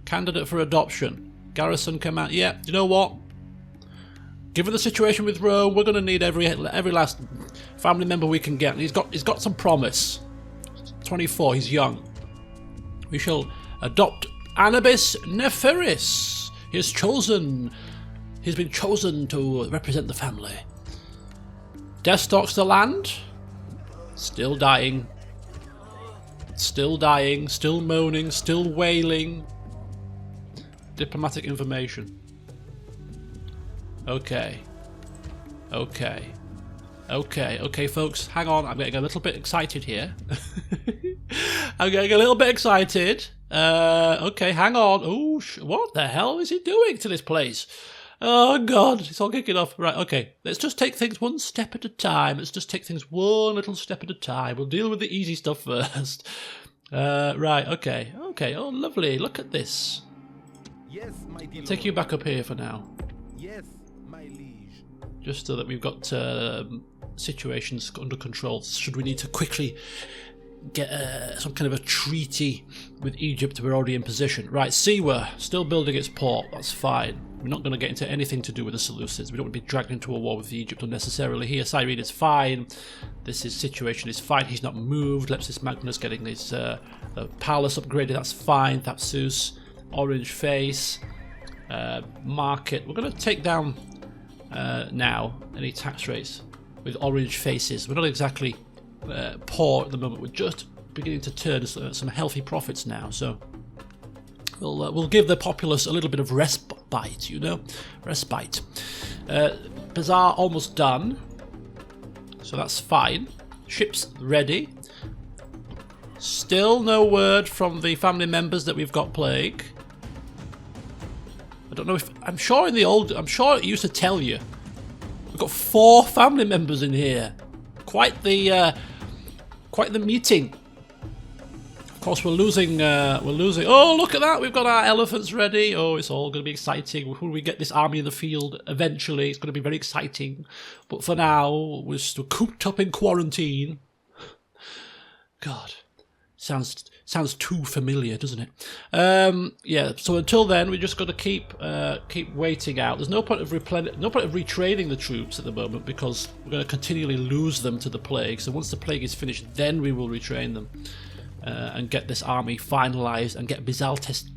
Candidate for adoption. Garrison command. Yeah, you know what? Given the situation with Rome, we're going to need every last family member we can get. And he's got some promise. 24. He's young. We shall adopt Anubis Neferis. He's been chosen to represent the family. Death stalks the land. Still dying. Still dying. Still moaning. Still wailing. Diplomatic information. Okay, folks, hang on, I'm getting a little bit excited here. I'm getting a little bit excited. Okay, hang on. Oh, what the hell is he doing to this place? Oh, God, it's all kicking off. Right, okay, let's just take things one step at a time. Let's just take things one little step at a time. We'll deal with the easy stuff first. Right, okay, oh, lovely, look at this. Yes, my dear. Take you back up here for now. Yes, my liege. Just so that we've got situations under control. Should we need to quickly get some kind of a treaty with Egypt, we're already in position. Right, Siwa, still building its port. That's fine. We're not going to get into anything to do with the Seleucids. We don't want to be dragged into a war with Egypt unnecessarily here. Cyrene is fine. This situation is fine. He's not moved. Lepsis Magnus getting his palace upgraded. That's fine. Thapsus. Orange face, market. We're going to take down now any tax rates with orange faces. We're not exactly poor at the moment. We're just beginning to turn some healthy profits now. So we'll give the populace a little bit of respite, you know, respite. Bazaar almost done, so that's fine. Ships ready. Still no word from the family members that we've got plague. I don't know if I'm sure it used to tell you. We've got 4 family members in here. Quite the meeting. Of course, we're losing. Oh, look at that! We've got our elephants ready. Oh, it's all going to be exciting. When we get this army in the field, eventually, it's going to be very exciting. But for now, we're still cooped up in quarantine. God. Sounds too familiar, doesn't it? Yeah. So until then, we just got to keep waiting out. There's no point of retraining the troops at the moment because we're going to continually lose them to the plague. So once the plague is finished, then we will retrain them and get this army finalised and get Bisaltes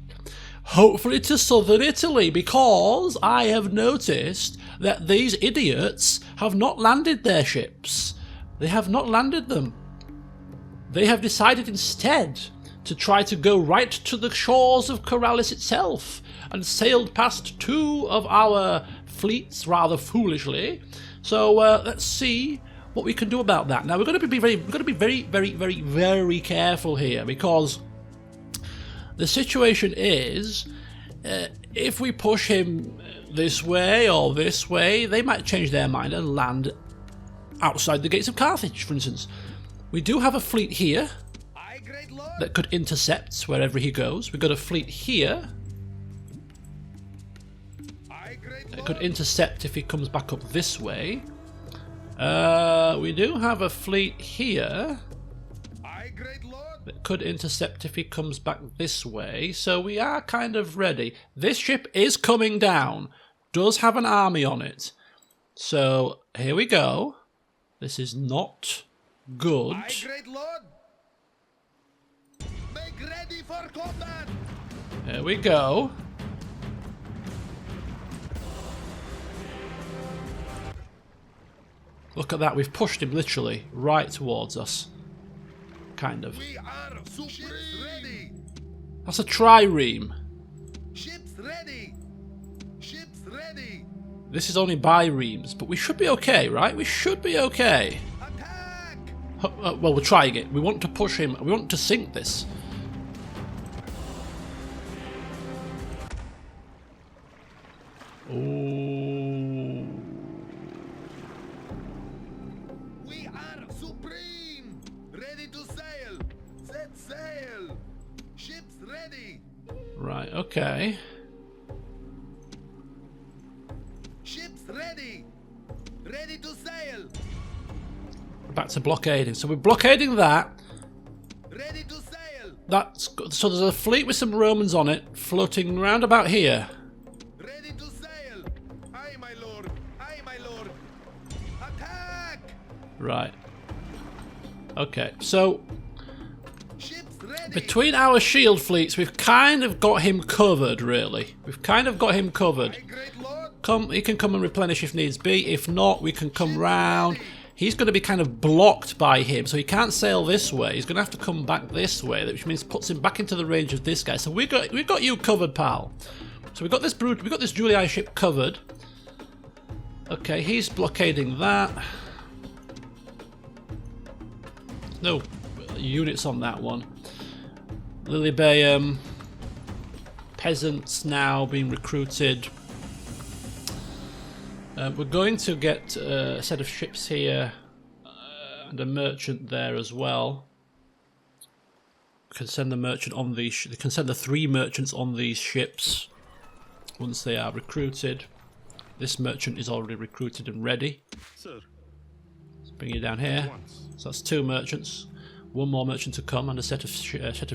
hopefully to southern Italy, because I have noticed that these idiots have not landed their ships. They have not landed them. They have decided instead to try to go right to the shores of Corellis itself, and sailed past 2 of our fleets rather foolishly. So let's see what we can do about that. Now we're going to be very careful here, because the situation is, if we push him this way or this way, they might change their mind and land outside the gates of Carthage, for instance. We do have a fleet here Aye, great lord. that could intercept wherever he goes. We've got a fleet here Aye, great that lord. could intercept if he comes back up this way. We do have a fleet here Aye, great lord. that could intercept if he comes back this way, so we are kind of ready. This ship is coming down, does have an army on it, so here we go. This is not good. Aye, great lord. Make ready for combat. Here we go. Look at that, we've pushed him literally right towards us. Kind of. We are supreme. Ships ready. That's a trireme. Ships ready. Ships ready. This is only biremes, but we should be okay, right? We should be okay. Attack. Well, we're trying it. We want to push him. We want to sink this. Oh. We are supreme. Ready to sail. Set sail. Ships ready. Right, okay. Ships ready. Ready to sail. Back to blockading. So we're blockading that. Ready to sail. That's good. So there's a fleet with some Romans on it floating round about here. Ready to sail. Aye, my lord. Aye, my lord. Attack. Right. Okay, so Ships ready. between our shield fleets, we've kind of got him covered, really. We've kind of got him covered. Aye, great lord. He can come and replenish if needs be. If not, we can come round. He's going to be kind of blocked by him, so he can't sail this way. He's going to have to come back this way, which means puts him back into the range of this guy. So we've got you covered, pal. So we've got this Julii ship covered. Okay, he's blockading that. No units on that one. Lily peasants now being recruited. We're going to get a set of ships here and a merchant there as well. We can send the merchant on these. They can send the 3 merchants on these ships once they are recruited. This merchant is already recruited and ready. Sir, Let's bring you down here. once. So that's 2 merchants. 1 more merchant to come and a set of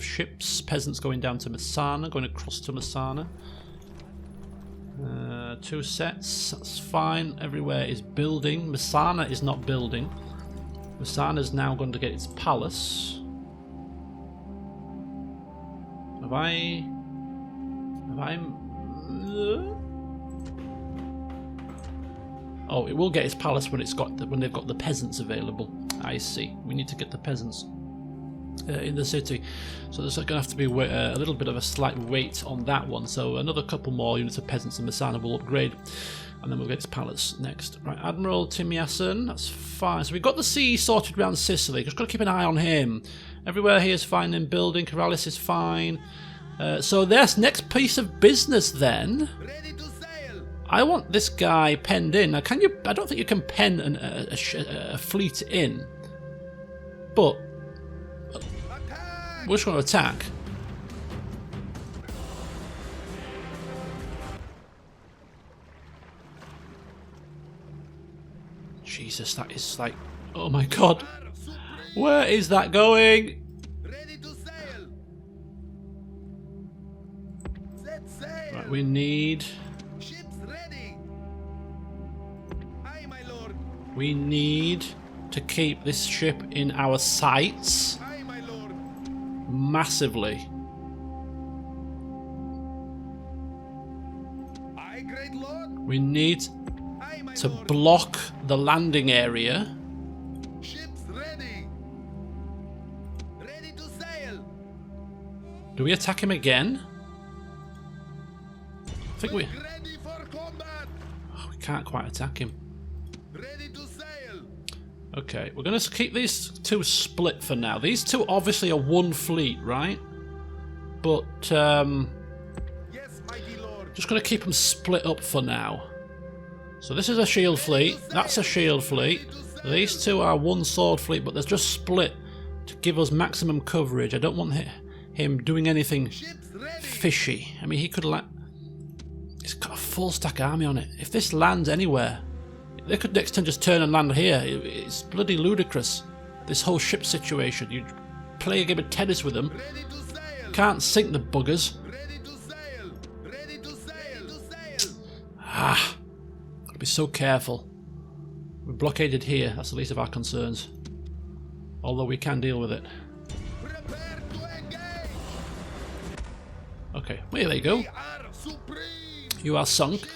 ships. Peasants going down to Messana, going across to Messana. 2 sets, that's fine. Everywhere is building. Messana is not building. Messana is now going to get its palace. Have I? Oh, it will get its palace when they've got the peasants available. I see. We need to get the peasants in the city, so there's going to have to be a little bit of a slight wait on that one. So another couple more units of peasants in Messana will upgrade, and then we'll get its palace next. Right, Admiral Timiason, that's fine. So we've got the sea sorted around Sicily. Just got to keep an eye on him. Everywhere he is fine in building. Corellis is fine. So this next piece of business then. Ready to sail. I want this guy penned in. Now, can you? I don't think you can pen a fleet in, but Attack. we're just going to attack. Jesus, that is like, oh my god, Are supreme. where is that going? Ready to sail. Set sail. Right, we need Ships ready. Aye, my lord. to keep this ship in our sights Aye, my lord. massively. Aye, great lord. We need Aye, my to lord. block the landing area. Ships ready. Ready to sail. Do we attack him again? I think we... Ready for combat. Oh, we can't quite attack him. Ready to sail. Okay, we're going to keep these two split for now. These two obviously are one fleet, right? But, Yes, mighty lord. just going to keep them split up for now. So this is a shield fleet, that's a shield fleet. These two are one sword fleet, but they're just split to give us maximum coverage. I don't want him doing anything Ships ready. fishy. I mean, he could he's got a full stack army on it. If this lands anywhere, they could next turn just turn and land here. It's bloody ludicrous, this whole ship situation. You play a game of tennis with them, Ready to sail. can't sink the buggers. Ready to sail. Ready to sail. Ah, gotta be so careful. We're blockaded here, that's the least of our concerns. Although we can deal with it. Prepare to engage. Okay, well, there you go. We are supreme. You are sunk.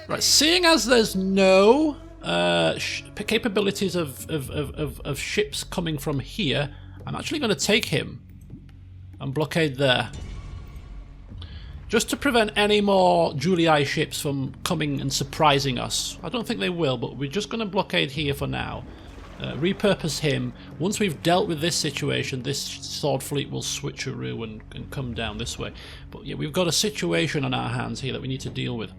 Right, seeing as there's no capabilities of ships coming from here, I'm actually going to take him and blockade there. Just to prevent any more Julii ships from coming and surprising us. I don't think they will, but we're just going to blockade here for now. Repurpose him. Once we've dealt with this situation, this sword fleet will switcheroo and come down this way. But yeah, we've got a situation on our hands here that we need to deal with.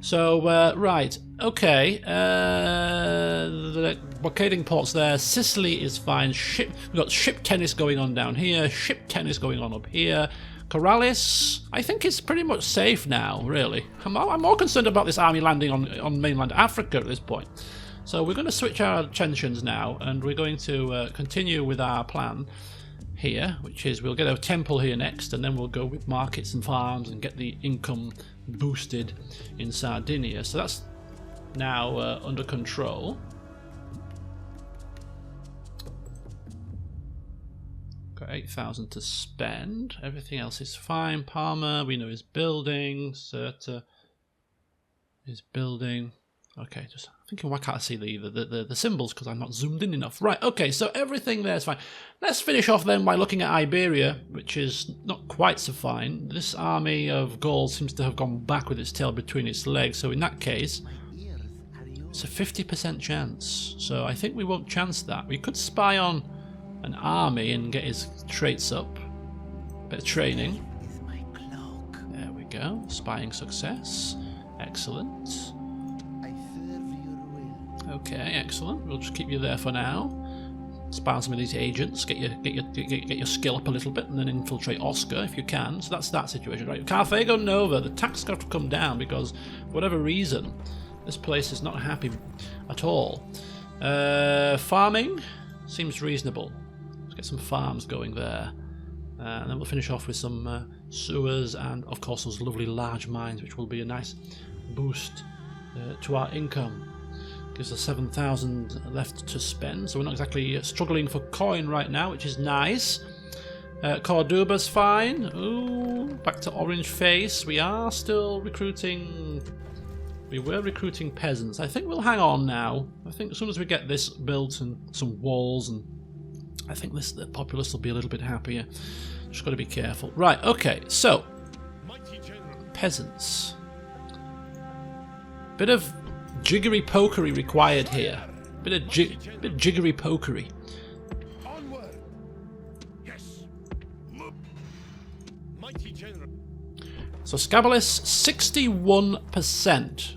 So, right, okay. The blockading ports there. Sicily is fine. We've got ship tennis going on down here. Ship tennis going on up here. Corrales, I think it's pretty much safe now, really. I'm more concerned about this army landing on mainland Africa at this point. So we're going to switch our attentions now, and we're going to continue with our plan here, which is we'll get a temple here next, and then we'll go with markets and farms and get the income boosted in Sardinia. So that's now under control. Got 8,000 to spend. Everything else is fine. Parma, we know is building. Cirta is building. Okay, just thinking, why can't I see the symbols because I'm not zoomed in enough. Right, okay, so everything there is fine. Let's finish off then by looking at Iberia, which is not quite so fine. This army of Gauls seems to have gone back with its tail between its legs, so in that case, it's a 50% chance. So I think we won't chance that. We could spy on an army and get his traits up. Bit of training. There we go. Spying success. Excellent. Okay, excellent. We'll just keep you there for now. Spy on some of these agents. Get your skill up a little bit, and then infiltrate Oscar if you can. So that's that situation, right? Carthago Nova. The tax got to come down because, for whatever reason, this place is not happy at all. Farming seems reasonable. Let's get some farms going there, and then we'll finish off with some sewers and, of course, those lovely large mines, which will be a nice boost to our income. Gives us 7,000 left to spend, so we're not exactly struggling for coin right now, which is nice. Corduba's fine. Ooh, back to Orange Face. We are still recruiting. We were recruiting peasants. I think we'll hang on now. I think as soon as we get this built and some walls, and I think the populace will be a little bit happier. Just got to be careful. Right. Okay. So peasants. Bit of jiggery pokery required here. Bit of jiggery pokery. Onward. Yes. Mighty general. So Skalamus 61%.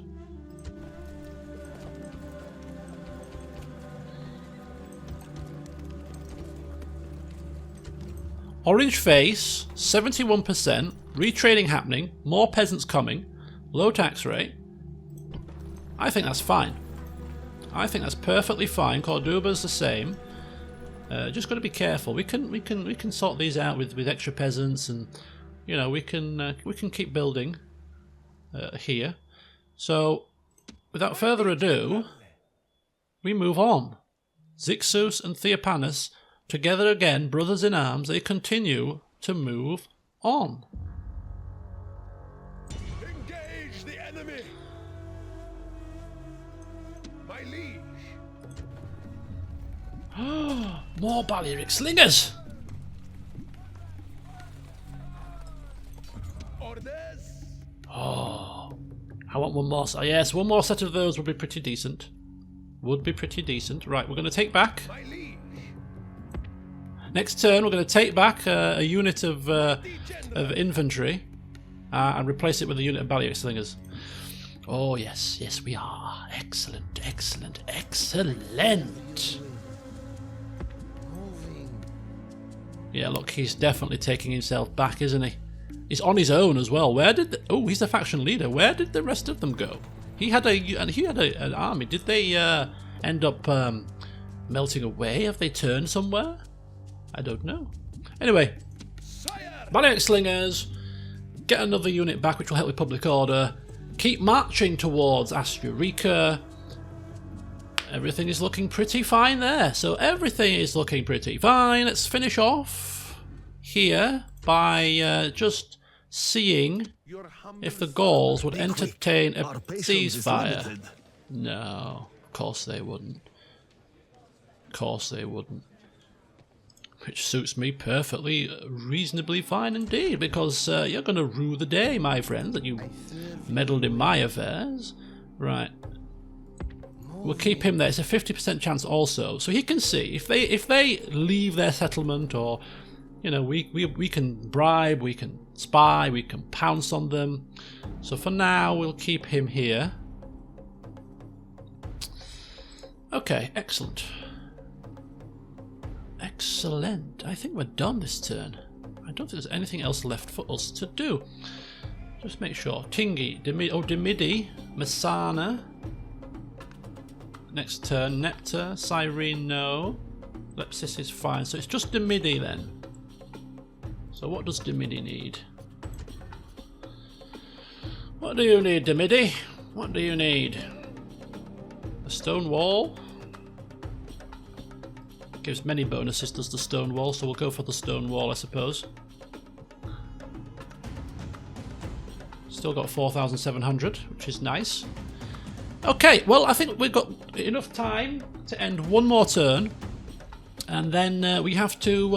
Orange Face 71%. Retraining happening. More peasants coming. Low tax rate. I think that's fine. I think that's perfectly fine. Corduba's the same. Just got to be careful. We can sort these out with extra peasants, and you know we can keep building here. So without further ado, we move on. Zixus and Theopanus together again, brothers in arms. They continue to move on. Engage the enemy. My liege. More Balearic slingers! Orders. Oh, I want one more. Yes, one more set of those would be pretty decent. Would be pretty decent. Right, we're going to take back. My liege. Next turn, we're going to take back a unit of infantry and replace it with a unit of battalion slingers. Oh, yes, yes, we are. Excellent, excellent, excellent. Yeah, look, he's definitely taking himself back, isn't he? He's on his own as well. Where did... oh, he's the faction leader. Where did the rest of them go? He had an army. Did they end up melting away? Have they turned somewhere? I don't know. Anyway, Battalion Slingers, get another unit back, which will help with public order. Keep marching towards Asturica. Everything is looking pretty fine there. So everything is looking pretty fine. Let's finish off here by just seeing if the Gauls would entertain a ceasefire. No, of course they wouldn't. Of course they wouldn't. Which suits me perfectly, reasonably fine indeed, because you're going to rue the day, my friend, that you meddled in my affairs. Right. We'll keep him there. It's a 50% chance also, so he can see if they leave their settlement, or you know, we can bribe, we can spy, we can pounce on them. So for now, we'll keep him here. Okay, excellent. Excellent. I think we're done this turn. I don't think there's anything else left for us to do. Just make sure. Tingi, Demidi, Messana. Next turn, Nepta, Cyrene, no. Lepsis is fine. So it's just Demidi then. So what does Demidi need? What do you need, Demidi? What do you need? A stone wall? Gives many bonuses, does the stone wall, so we'll go for the stone wall, I suppose. Still got 4,700, which is nice. Okay, well, I think we've got enough time to end one more turn, and then we have to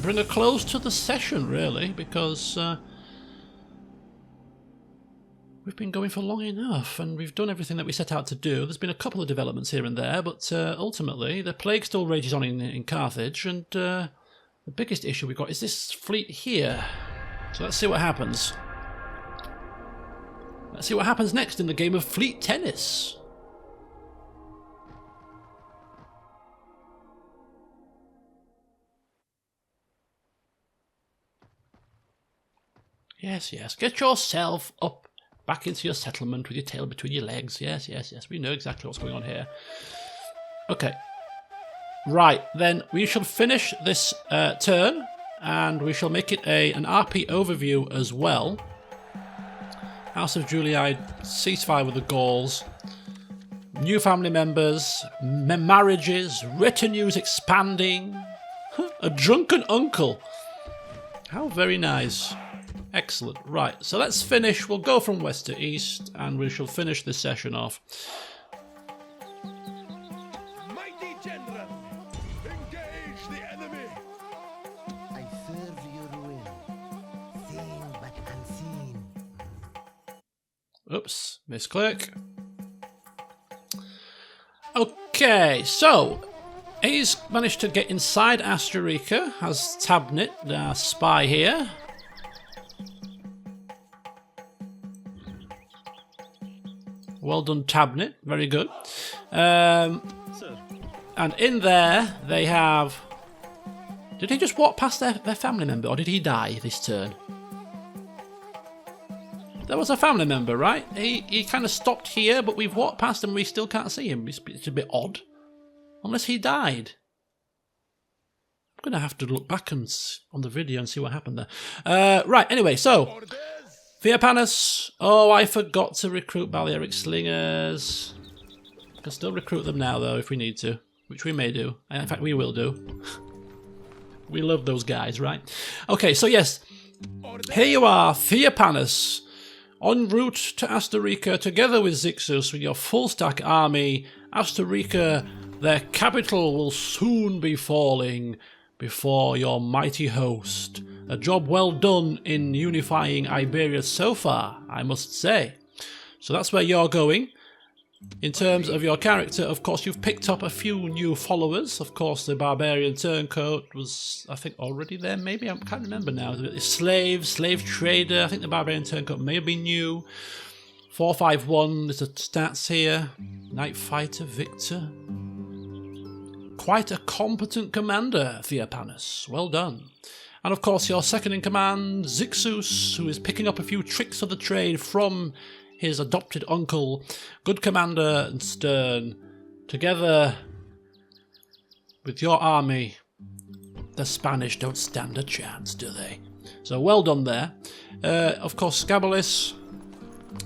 bring a close to the session, really, because we've been going for long enough, and we've done everything that we set out to do. There's been a couple of developments here and there, but ultimately the plague still rages on in Carthage, and the biggest issue we've got is this fleet here. So let's see what happens. Let's see what happens next in the game of fleet tennis. Yes, yes, get yourself up. Back into your settlement with your tail between your legs. Yes, yes, yes. We know exactly what's going on here. Okay. Right, then we shall finish this turn, and we shall make it an RP overview as well. House of Julii, ceasefire with the Gauls. New family members, marriages, retinues expanding. A drunken uncle. How very nice. Excellent. Right, so let's finish. We'll go from west to east, and we shall finish this session off. Mighty general, engage the enemy. I serve your will, seen but unseen. Oops, misclick. Okay, so he's managed to get inside Asturica, has Tabnit, our spy here. Well done, Tabnit. Very good. And in there, they have... Did he just walk past their family member, or did he die this turn? There was a family member, right? He kind of stopped here, but we've walked past him and we still can't see him. It's a bit odd. Unless he died. I'm going to have to look back on the video and see what happened there. Right, anyway, so... Theopanus. Oh, I forgot to recruit Balearic Slingers. We can still recruit them now, though, if we need to. Which we may do. In fact, we will do. We love those guys, right? Okay, so yes. Here you are, Theopanus. En route to Asturica, together with Zixus, with your full-stack army. Asturica, their capital, will soon be falling. before your mighty host. A job well done in unifying Iberia so far, I must say. So that's where you're going. In terms of your character, of course, you've picked up a few new followers. Of course, the barbarian turncoat was, I think, already there, maybe? I can't remember now. Slave trader. I think the barbarian turncoat may have been new. 451, there's the stats here. Knight fighter, victor. Quite a competent commander, Theopanus. Well done. And of course, your second in command, Zixus, who is picking up a few tricks of the trade from his adopted uncle. Good commander and stern. Together with your army, the Spanish don't stand a chance, do they? So well done there. Of course, Skalamus,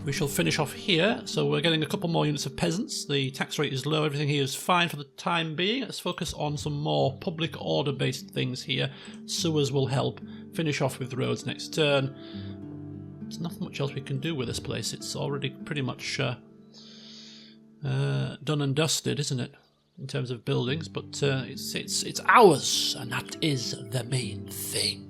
we shall finish off here. So we're getting a couple more units of peasants. The tax rate is low. Everything here is fine for the time being. Let's focus on some more public order-based things here. Sewers will help. Finish off with roads next turn. There's nothing much else we can do with this place. It's already pretty much done and dusted, isn't it? In terms of buildings, but it's ours, and that is the main thing.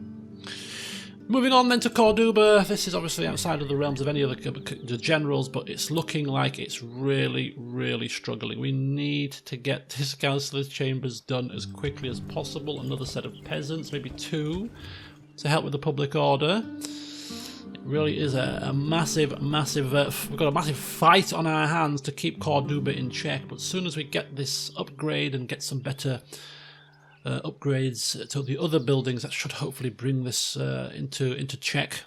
Moving on then to Corduba. This is obviously outside of the realms of any of the generals, but it's looking like it's really, really struggling. We need to get this councillor's chambers done as quickly as possible. Another set of peasants, maybe 2, to help with the public order. It really is a massive, we've got a massive fight on our hands to keep Corduba in check, but as soon as we get this upgrade and get some better upgrades to the other buildings, that should hopefully bring this into check.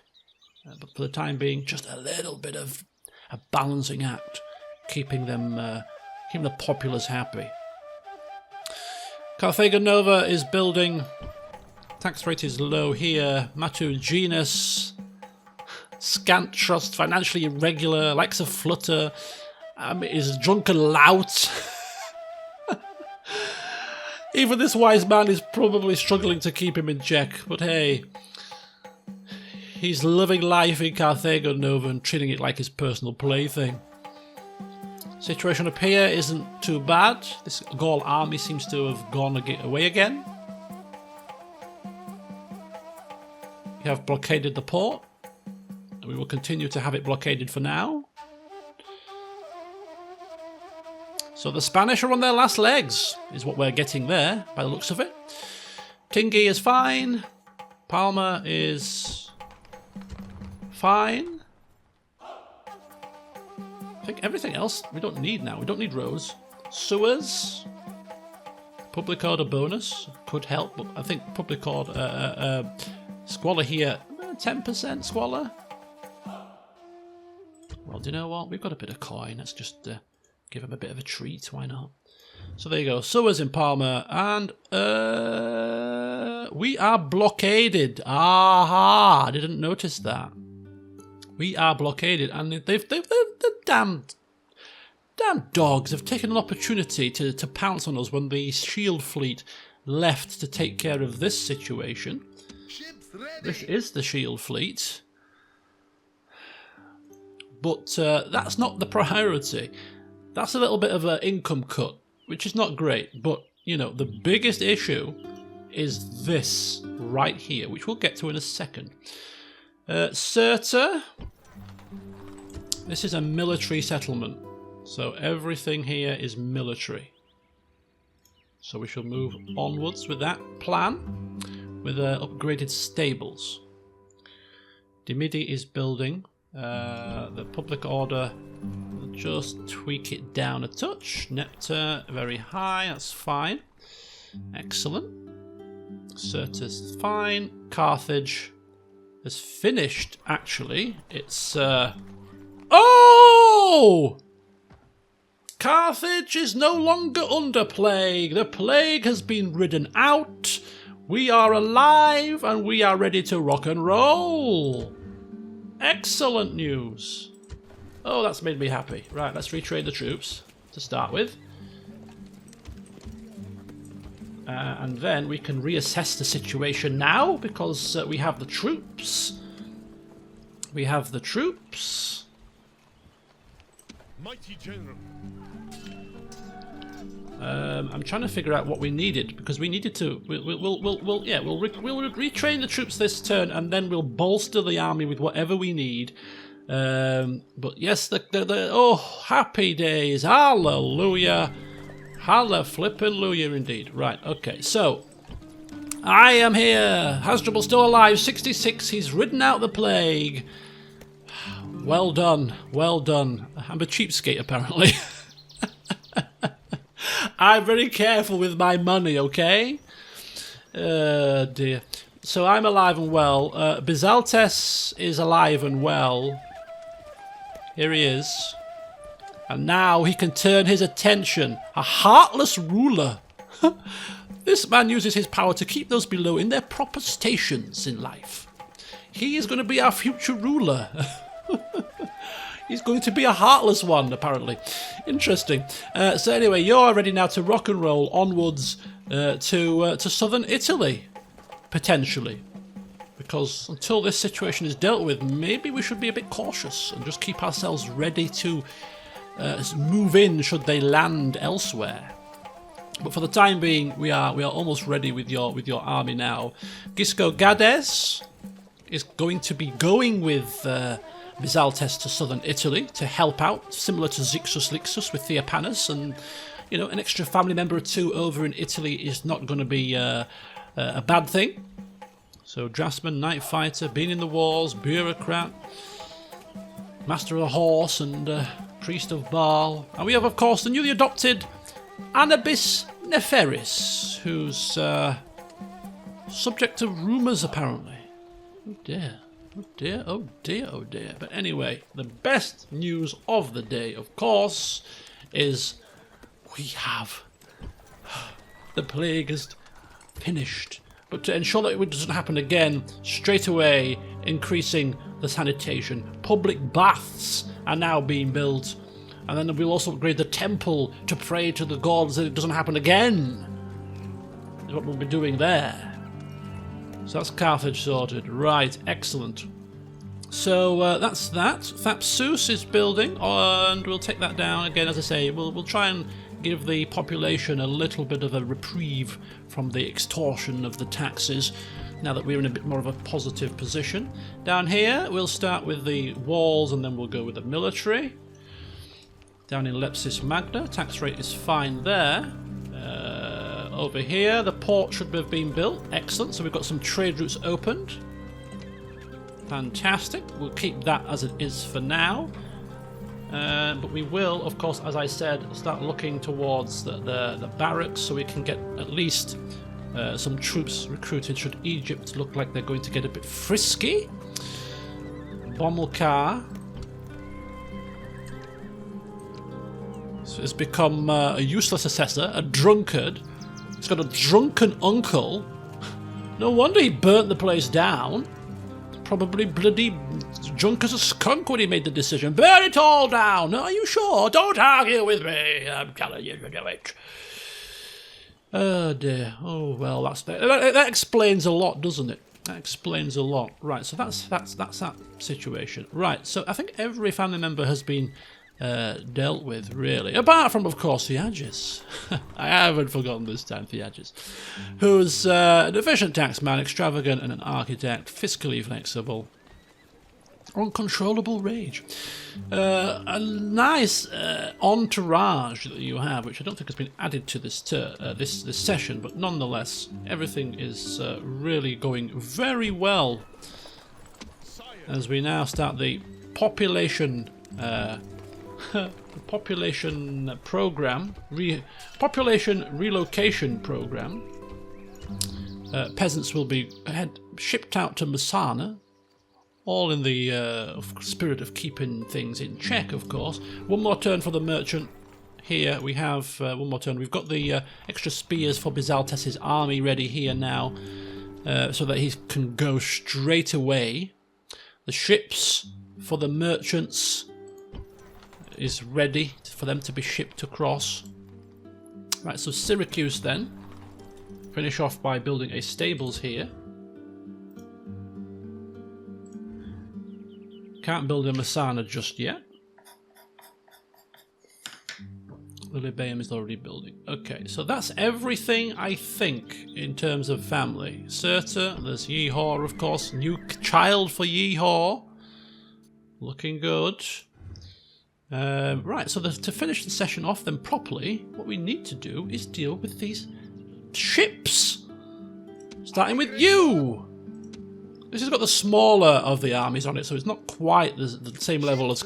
But for the time being, just a little bit of a balancing act, keeping the populace happy. Carthage Nova is building. Tax rate is low here. Matu Genus, scant trust, financially irregular, likes a flutter, is drunken lout. Even this wise man is probably struggling to keep him in check, but hey, he's living life in Carthage Nova and treating it like his personal plaything. Situation up here isn't too bad. This Gaul army seems to have gone away again. We have blockaded the port. We will continue to have it blockaded for now. So the Spanish are on their last legs, is what we're getting there, by the looks of it. Tingi is fine. Palma is fine. I think everything else we don't need now. We don't need roads. Sewers. Public order bonus could help, but I think public order... squalor here, 10% squalor. Well, do you know what? We've got a bit of coin. Let's just... give him a bit of a treat, why not? So there you go, Sewers in Palma, and we are blockaded. Aha! I didn't notice that. We are blockaded, and the damn dogs have taken an opportunity to pounce on us when the shield fleet left to take care of this situation. This is the shield fleet, but that's not the priority. That's a little bit of an income cut, which is not great, but, you know, the biggest issue is this right here, which we'll get to in a second. Cirta. This is a military settlement, so everything here is military. So we shall move onwards with that plan, with upgraded stables. Dimidi is building. The public order... just tweak it down a touch. Nepta, very high, that's fine. Excellent. Cirta's fine. Carthage has finished, actually. It's, Oh! Carthage is no longer under plague. The plague has been ridden out. We are alive and we are ready to rock and roll. Excellent news. Oh, that's made me happy. Right, let's retrain the troops to start with. And then we can reassess the situation now, because we have the troops. We have the troops. Mighty General. I'm trying to figure out what we needed, because we needed to. We'll retrain the troops this turn, and then we'll bolster the army with whatever we need. But yes, oh, happy days, hallelujah, hallelujah indeed. Right, okay, so I am here. Hasdrubal still alive, 66. He's ridden out the plague. Well done, well done. I'm a cheapskate, apparently. I'm very careful with my money, okay? Dear. So I'm alive and well. Bizaltes is alive and well. Here he is. And now he can turn his attention. A heartless ruler. This man uses his power to keep those below in their proper stations in life. He is going to be our future ruler. He's going to be a heartless one, apparently. Interesting. So anyway, you're ready now to rock and roll onwards to southern Italy, potentially. Because until this situation is dealt with, maybe we should be a bit cautious and just keep ourselves ready to move in should they land elsewhere. But for the time being, we are almost ready with your army now. Gisco Gades is going to be going with Bizaltes to southern Italy to help out, similar to Zixus Lixus with Theopanus, and you know, an extra family member or two over in Italy is not going to be a bad thing. So draftsman, knight fighter, been in the wars, bureaucrat, master of the horse, and priest of Baal. And we have, of course, the newly adopted Anubis Neferis, who's subject to rumours apparently. Oh dear. Oh dear, oh dear, oh dear. But anyway, the best news of the day, of course, is we have the plague is finished. But to ensure that it doesn't happen again, straight away increasing the sanitation. Public baths are now being built. And then we'll also upgrade the temple to pray to the gods that it doesn't happen again. That's what we'll be doing there. So that's Carthage sorted. Right, excellent. So that's that. Thapsus is building, and we'll take that down again. As I say, we'll try and give the population a little bit of a reprieve from the extortion of the taxes, now that we're in a bit more of a positive position. Down here, we'll start with the walls, and then we'll go with the military. Down in Lepsis Magna, tax rate is fine there. Over here, the port should have been built. Excellent. So we've got some trade routes opened. Fantastic. We'll keep that as it is for now. But we will, of course, as I said, start looking towards the barracks so we can get at least some troops recruited should Egypt look like they're going to get a bit frisky. Bomilcar has become a useless assessor, a drunkard. He's got a drunken uncle. No wonder he burnt the place down. Probably bloody drunk as a skunk when he made the decision. Burn it all down! Are you sure? Don't argue with me. I'm telling you to do it. Oh dear. Oh well, that explains a lot, doesn't it? That explains a lot. Right, so that's that situation. Right, so I think every family member has been dealt with, really. Apart from, of course, Theages. I haven't forgotten this time, Theages. Who's an efficient taxman, extravagant and an architect, fiscally flexible, uncontrollable rage. A nice entourage that you have, which I don't think has been added to this session, but nonetheless, everything is really going very well. As we now start the population program, population relocation program. Peasants will be shipped out to Messana, all in the spirit of keeping things in check, of course. One more turn for the merchant. Here we have one more turn. We've got the extra spears for Bizaltes' army ready here now, so that he can go straight away. The ships for the merchants is ready for them to be shipped across. Right, so Syracuse then. Finish off by building a stables here. Can't build a Messana just yet. Lilybaeum is already building. Okay, so that's everything, I think, in terms of family. Cirta, there's Yeehaw, of course. New child for Yeehaw. Looking good. Right, so to finish the session off then properly, what we need to do is deal with these ships. Starting with you. This has got the smaller of the armies on it, so it's not quite the same level as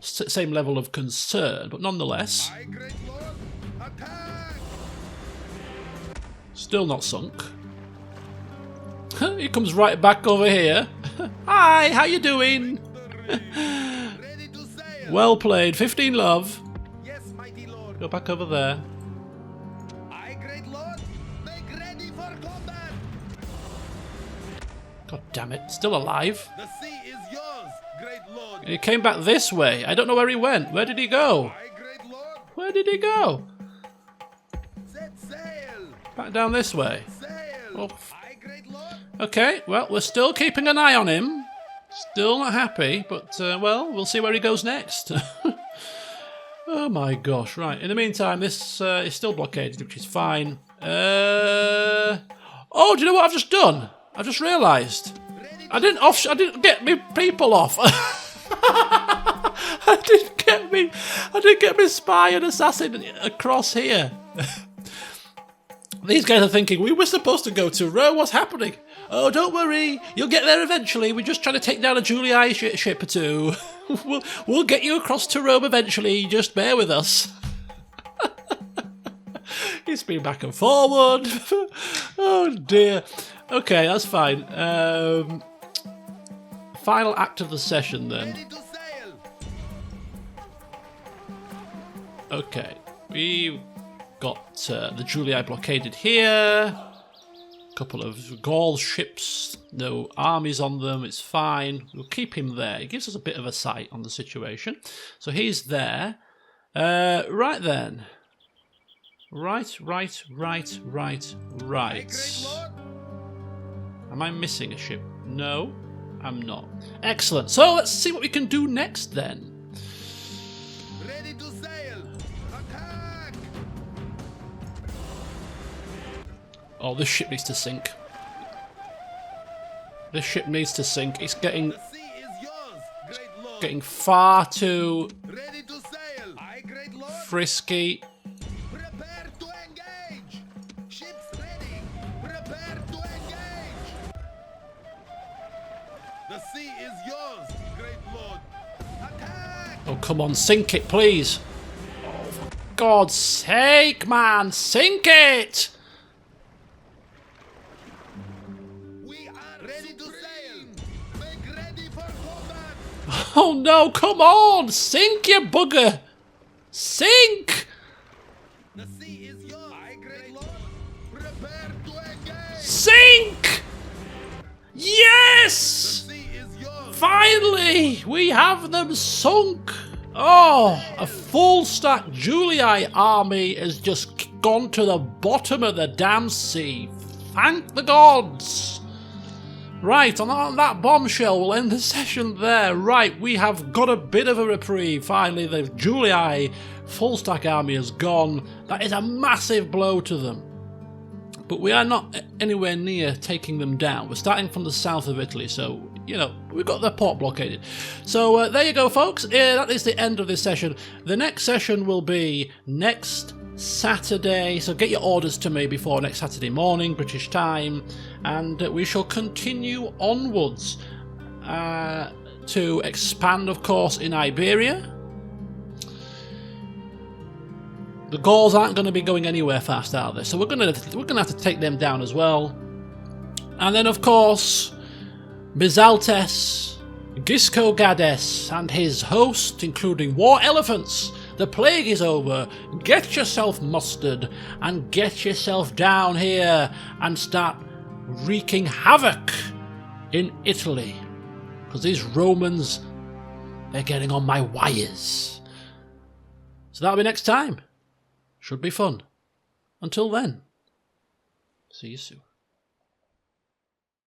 same level of concern, but nonetheless, Aye, great lord. Attack! still not sunk. He comes right back over here. Hi, how you doing? Ready to sail. Well played, 15 love. Yes, mighty lord. Go back over there. Aye, great lord. Make ready for combat. God damn it, still alive. The sea is yours, great lord. He came back this way. I don't know where he went. Where did he go? Aye, great lord. Where did he go? Set sail. Back down this way. Sail. Oh. Aye, great lord. Okay, well, we're still keeping an eye on him. Still not happy, but, well, we'll see where he goes next. Oh my gosh, right. In the meantime, this is still blockaded, which is fine. Oh, do you know what I've just done? I've just realised. I didn't get me people off. I didn't get me spy and assassin across here. These guys are thinking, we were supposed to go to Rome, what's happening? Oh, don't worry, you'll get there eventually. We're just trying to take down a Julii ship or two. We'll get you across to Rome eventually, just bear with us. He's been back and forward. Oh dear. Okay, that's fine. Final act of the session then. Ready to sail. Okay, we've got the Julii blockaded here. Couple of Gaul ships, no armies on them, it's fine. We'll keep him there. It gives us a bit of a sight on the situation. So he's there. Right then. Right. Aye, great lord. Am I missing a ship? No, I'm not. Excellent. So let's see what we can do next then. Ready to sail. Attack. Oh, this ship needs to sink. This ship needs to sink. It's getting The sea is yours, great lord. getting far too Ready to sail. Aye, great lord. frisky. Prepare to engage. Ships ready. Prepare to engage. The sea is yours, great lord. Attack. Oh, come on, sink it, please. Oh, for God's sake, man, sink it! We are ready to sail. Make ready for combat. Oh no, come on! Sink, you bugger! Sink! The sea is yours. Aye, great lord. Prepare to engage. Sink! The Yes! sea is yours. Finally! We have them sunk! Oh, a full stack Julii army has just gone to the bottom of the damn sea. Thank the gods! Right, on that bombshell, we'll end the session there. Right, we have got a bit of a reprieve. Finally, the Julii full stack army has gone. That is a massive blow to them. But we are not anywhere near taking them down. We're starting from the south of Italy, so, you know, we've got the port blockaded. So there you go, folks. That is the end of this session. The next session will be next Saturday, so get your orders to me before next Saturday morning, British time, and we shall continue onwards to expand, of course, in Iberia. The Gauls aren't going to be going anywhere fast out of this, so we're going to have to take them down as well. And then, of course, Bizaltes, Gisco-Gades, and his host, including war elephants. The plague is over. Get yourself mustered and get yourself down here and start wreaking havoc in Italy. Because these Romans, they're getting on my wires. So that'll be next time. Should be fun. Until then, see you soon.